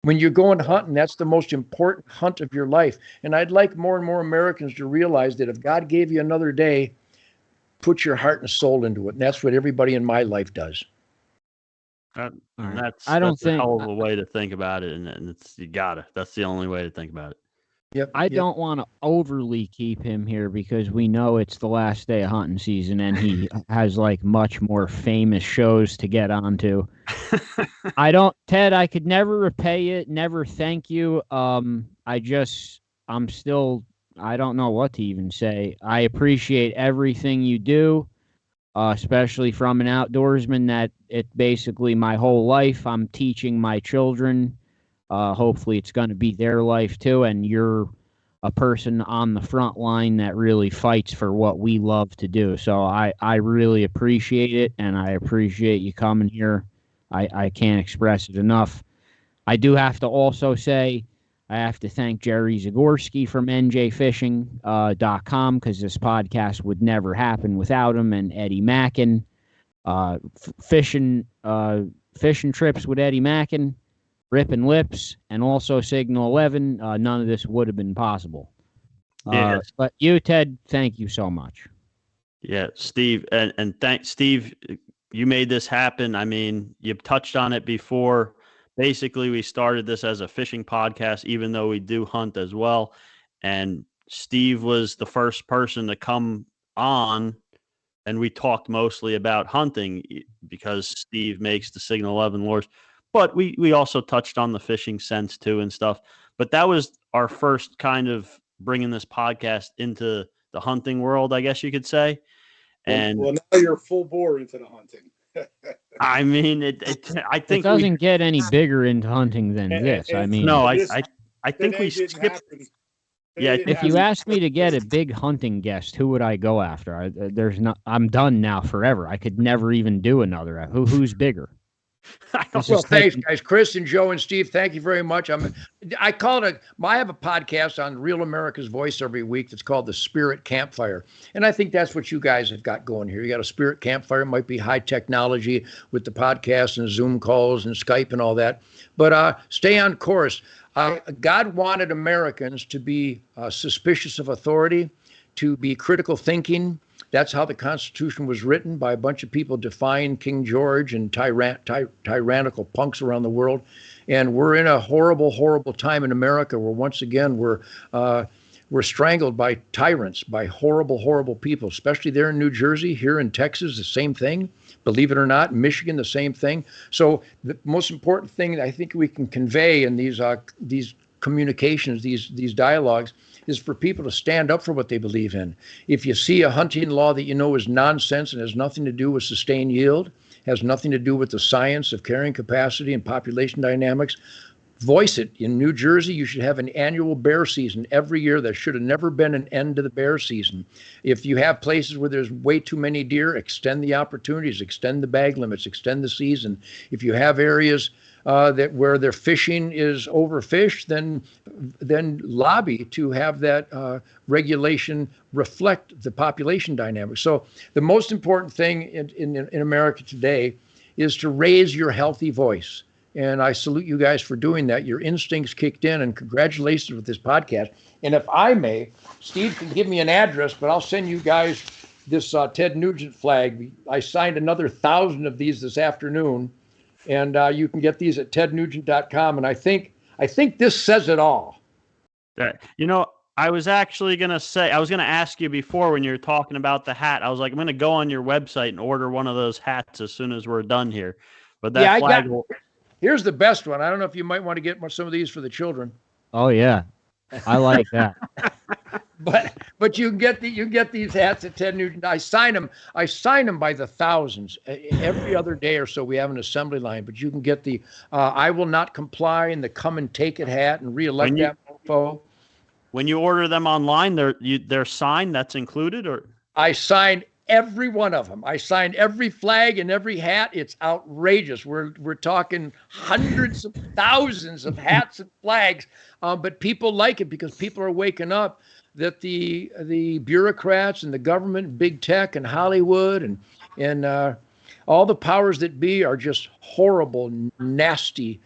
When you're going hunting, that's the most important hunt of your life. And I'd like more and more Americans to realize that if God gave you another day, put your heart and soul into it. And that's what everybody in my life does. That's a hell of a way to think about it. And that's the only way to think about it. Yep. I don't want to overly keep him here because we know it's the last day of hunting season and he has like much more famous shows to get onto. Ted, I could never repay it, never thank you. I'm still, I don't know what to even say. I appreciate everything you do, especially from an outdoorsman that it basically my whole life I'm teaching my children. Hopefully it's going to be their life too. And you're a person on the front line that really fights for what we love to do. So I really appreciate it. And I appreciate you coming here. I can't express it enough. I do have to also say, I have to thank Jerry Zagorski from njfishing.com because this podcast would never happen without him, and Eddie Mackin. Fishing trips with Eddie Mackin, Ripping Lips, and also Signal 11. None of this would have been possible. But you, Ted, thank you so much. Yeah, Steve, and thanks, Steve. You made this happen. I mean, you've touched on it before. Basically, we started this as a fishing podcast, even though we do hunt as well. And Steve was the first person to come on, and we talked mostly about hunting because Steve makes the Signal 11 lures. But we also touched on the fishing sense too and stuff. But that was our first kind of bringing this podcast into the hunting world, I guess you could say. And well, now you're full bore into the hunting. I mean, I think it doesn't get any bigger into hunting than this. I mean, no, I think we skipped. Yeah, if you asked me to get a big hunting guest, who would I go after? I'm done now forever. I could never even do another. Who's bigger? Well, thanks, guys. Chris and Joe and Steve, thank you very much. I have a podcast on Real America's Voice every week that's called The Spirit Campfire. And I think that's what you guys have got going here. You got a Spirit Campfire. It might be high technology with the podcast and Zoom calls and Skype and all that. But stay on course. God wanted Americans to be suspicious of authority, to be critical thinking. That's how the Constitution was written, by a bunch of people defying King George and tyrannical punks around the world. And we're in a horrible, horrible time in America where once again we're strangled by tyrants, by horrible, horrible people, especially there in New Jersey. Here in Texas, the same thing. Believe it or not, Michigan, the same thing. So the most important thing that I think we can convey in these communications, these dialogues, is for people to stand up for what they believe in. If you see a hunting law that you know is nonsense and has nothing to do with sustained yield, has nothing to do with the science of carrying capacity and population dynamics, voice it. In New Jersey, you should have an annual bear season every year. There should have never been an end to the bear season. If you have places where there's way too many deer, extend the opportunities, extend the bag limits, extend the season. If you have areas where their fishing is overfished, then lobby to have that regulation reflect the population dynamics. So the most important thing in America today is to raise your healthy voice. And I salute you guys for doing that. Your instincts kicked in, and congratulations with this podcast. And if I may, Steve can give me an address, but I'll send you guys this Ted Nugent flag. I signed another 1,000 of these this afternoon. And you can get these at tednugent.com. And I think this says it all. I was actually going to say, I was going to ask you before when you were talking about the hat. I was like, I'm going to go on your website and order one of those hats as soon as we're done here. But that flag here's the best one. I don't know if you might want to get some of these for the children. Oh, yeah. I like that. But you get these hats at Ted Nugent. I sign them by the thousands every other day or so. We have an assembly line, but you can get the I will not comply and the come and take it hat and reelect that mofo. When you order them online, they're signed. That's included, or I sign every one of them. I sign every flag and every hat. It's outrageous. We're talking hundreds of thousands of hats and flags, but people like it because people are waking up that the bureaucrats and the government, big tech and Hollywood and all the powers that be are just horrible, nasty,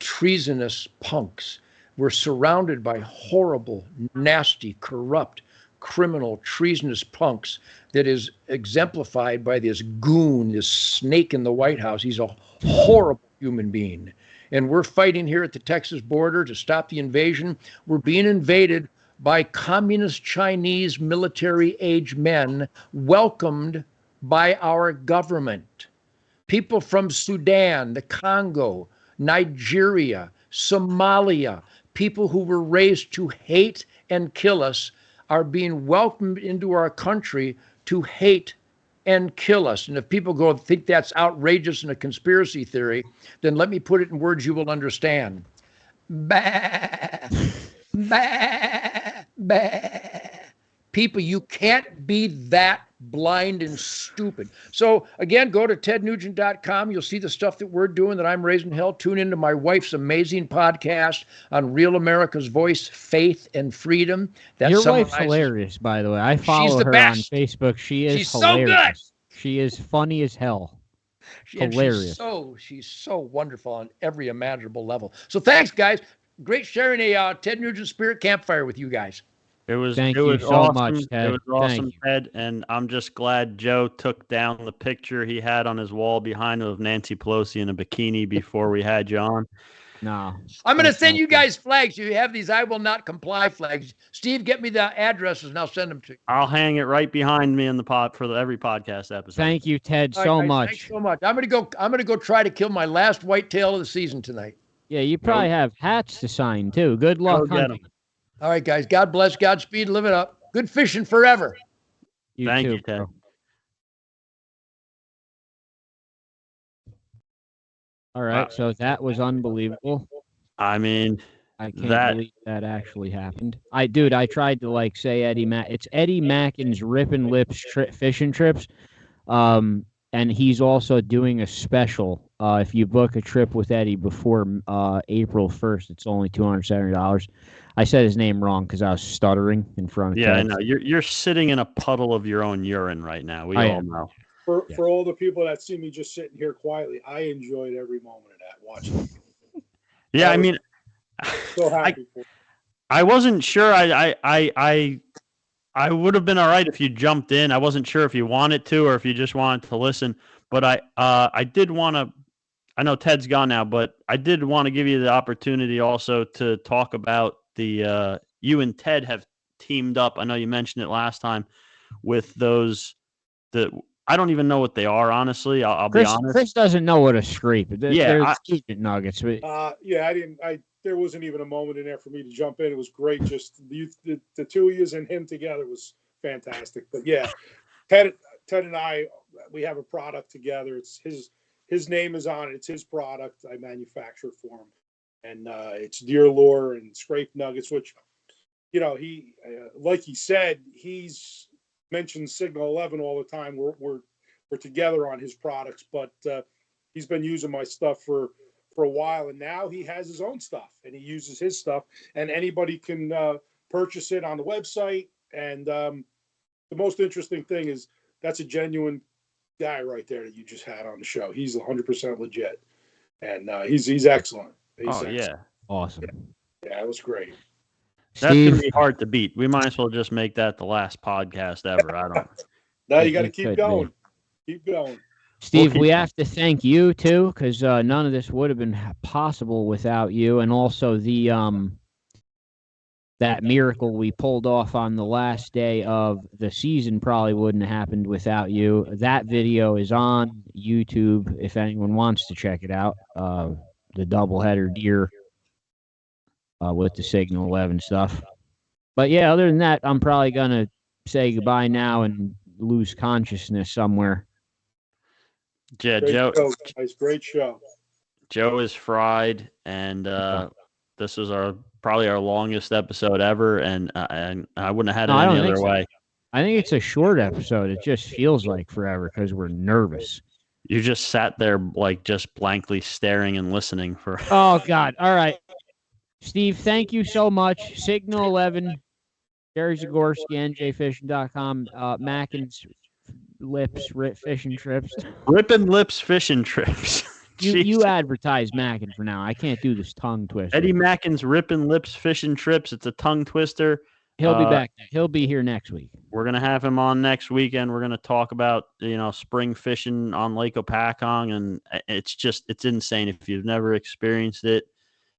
treasonous punks. We're surrounded by horrible, nasty, corrupt, criminal, treasonous punks that is exemplified by this goon, this snake in the White House. He's a horrible human being. and we're fighting here at the Texas border to stop the invasion. We're being invaded by communist Chinese military-age men welcomed by our government. People from Sudan, the Congo, Nigeria, Somalia, people who were raised to hate and kill us are being welcomed into our country to hate and kill us. And if people think that's outrageous and a conspiracy theory, then let me put it in words you will understand. Bah, bah, bah. People, you can't be that blind and stupid. So again, go to tednugent.com. You'll see the stuff that we're doing, that I'm raising hell. Tune into my wife's amazing podcast on Real America's Voice, Faith and Freedom. Your wife's hilarious, by the way. I follow her on Facebook. She's hilarious. So good. She is funny as hell. Hilarious. She's so wonderful on every imaginable level. So thanks, guys. Great sharing a Ted Nugent Spirit Campfire with you guys. Thank you so much, Ted. It was awesome, Ted, and I'm just glad Joe took down the picture he had on his wall behind him of Nancy Pelosi in a bikini before we had you on. No. I'm going to send you guys flags. You have these I will not comply flags. Steve, get me the addresses and I'll send them to you. I'll hang it right behind me in the pod for every podcast episode. Thank you, Ted, so much. Thanks so much. I'm going to go try to kill my last whitetail of the season tonight. Yeah, you probably have hats to sign too. Good luck hunting. All right, guys. God bless. Godspeed. Live it up. Good fishing forever. Thank you, Ted. All right, so that was unbelievable. I mean, I can't believe that actually happened. I tried to say Eddie Mack. It's Eddie Mackin's Rippin' Lips Fishing Trips, and he's also doing a special. If you book a trip with Eddie before April 1st, it's only $270. I said his name wrong because I was stuttering in front of Ted. I know. You're sitting in a puddle of your own urine right now. We all know. For all the people that see me just sitting here quietly, I enjoyed every moment of that watching. Yeah, I mean, so happy for you. I wasn't sure. I would have been all right if you jumped in. I wasn't sure if you wanted to or if you just wanted to listen. But I did want to. I know Ted's gone now, but I did want to give you the opportunity also to talk about the you and Ted have teamed up. I know you mentioned it last time with those I don't even know what they are, honestly. I'll be honest. Chris doesn't know what a scrape is. They're student nuggets. Yeah, there wasn't even a moment in there for me to jump in. It was great. Just the two of you and him together was fantastic. But yeah, Ted and I, we have a product together. It's his name is on it. It's his product. I manufacture for him. And it's deer lure and scrape nuggets, which, he, like he said, he's mentioned Signal 11 all the time. We're together on his products, but he's been using my stuff for a while, and now he has his own stuff, and he uses his stuff, and anybody can purchase it on the website. And the most interesting thing is that's a genuine guy right there that you just had on the show. He's 100% legit, and he's excellent. Yeah. Awesome. Yeah, it was great. That's going to be hard to beat. We might as well just make that the last podcast ever. I don't. No, you got to keep going. Keep going. Steve, we have to thank you too, because none of this would have been possible without you, and also the that miracle we pulled off on the last day of the season probably wouldn't have happened without you. That video is on YouTube if anyone wants to check it out. The doubleheader deer with the Signal 11 stuff. But yeah, other than that, I'm probably going to say goodbye now and lose consciousness somewhere. Yeah, great show. Joe is fried, and this is probably our longest episode ever, and I wouldn't have had it any other way. I think it's a short episode. It just feels like forever because we're nervous. You just sat there just blankly staring and listening for. Oh God! All right, Steve. Thank you so much. Signal 11, Jerry Zagorski, NJFishing.com, Mackin's Lips Fishing Trips. Rippin' Lips Fishing Trips. You advertise Mackin for now. I can't do this tongue twister. Eddie Mackin's Rippin' Lips Fishing Trips. It's a tongue twister. He'll be back. He'll be here next week. We're going to have him on next weekend. We're going to talk about, spring fishing on Lake Opakong. And it's insane. If you've never experienced it,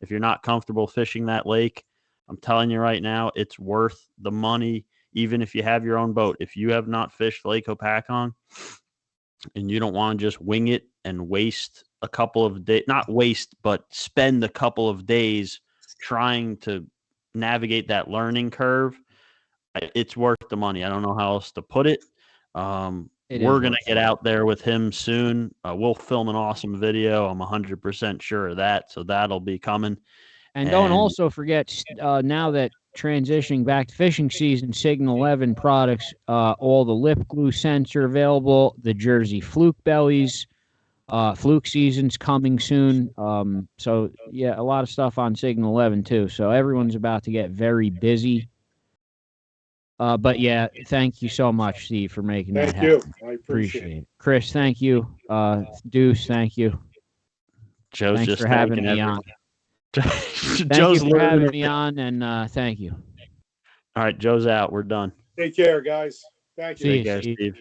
if you're not comfortable fishing that lake, I'm telling you right now, it's worth the money. Even if you have your own boat, if you have not fished Lake Opakong and you don't want to just wing it and waste a couple of days, not waste, but spend a couple of days trying to navigate that learning curve, it's worth the money. I don't know how else to put it. We're going to get out there with him soon. We'll film an awesome video. I'm 100% sure of that. So that'll be coming. And don't also forget, now that transitioning back to fishing season, Signal 11 products, all the lip glue scents are available, the Jersey fluke bellies, fluke season's coming soon. So, yeah, a lot of stuff on Signal 11, too. So everyone's about to get very busy. But, yeah, thank you so much, Steve, for making that happen. Thank you. I appreciate it. Chris, thank you. Deuce, thank you. Joe's Thanks just for having me everyone. on. Joe's Thank you for having me on, and thank you. All right, Joe's out. We're done. Take care, guys. Thank you. See you, Take care, Steve. Steve.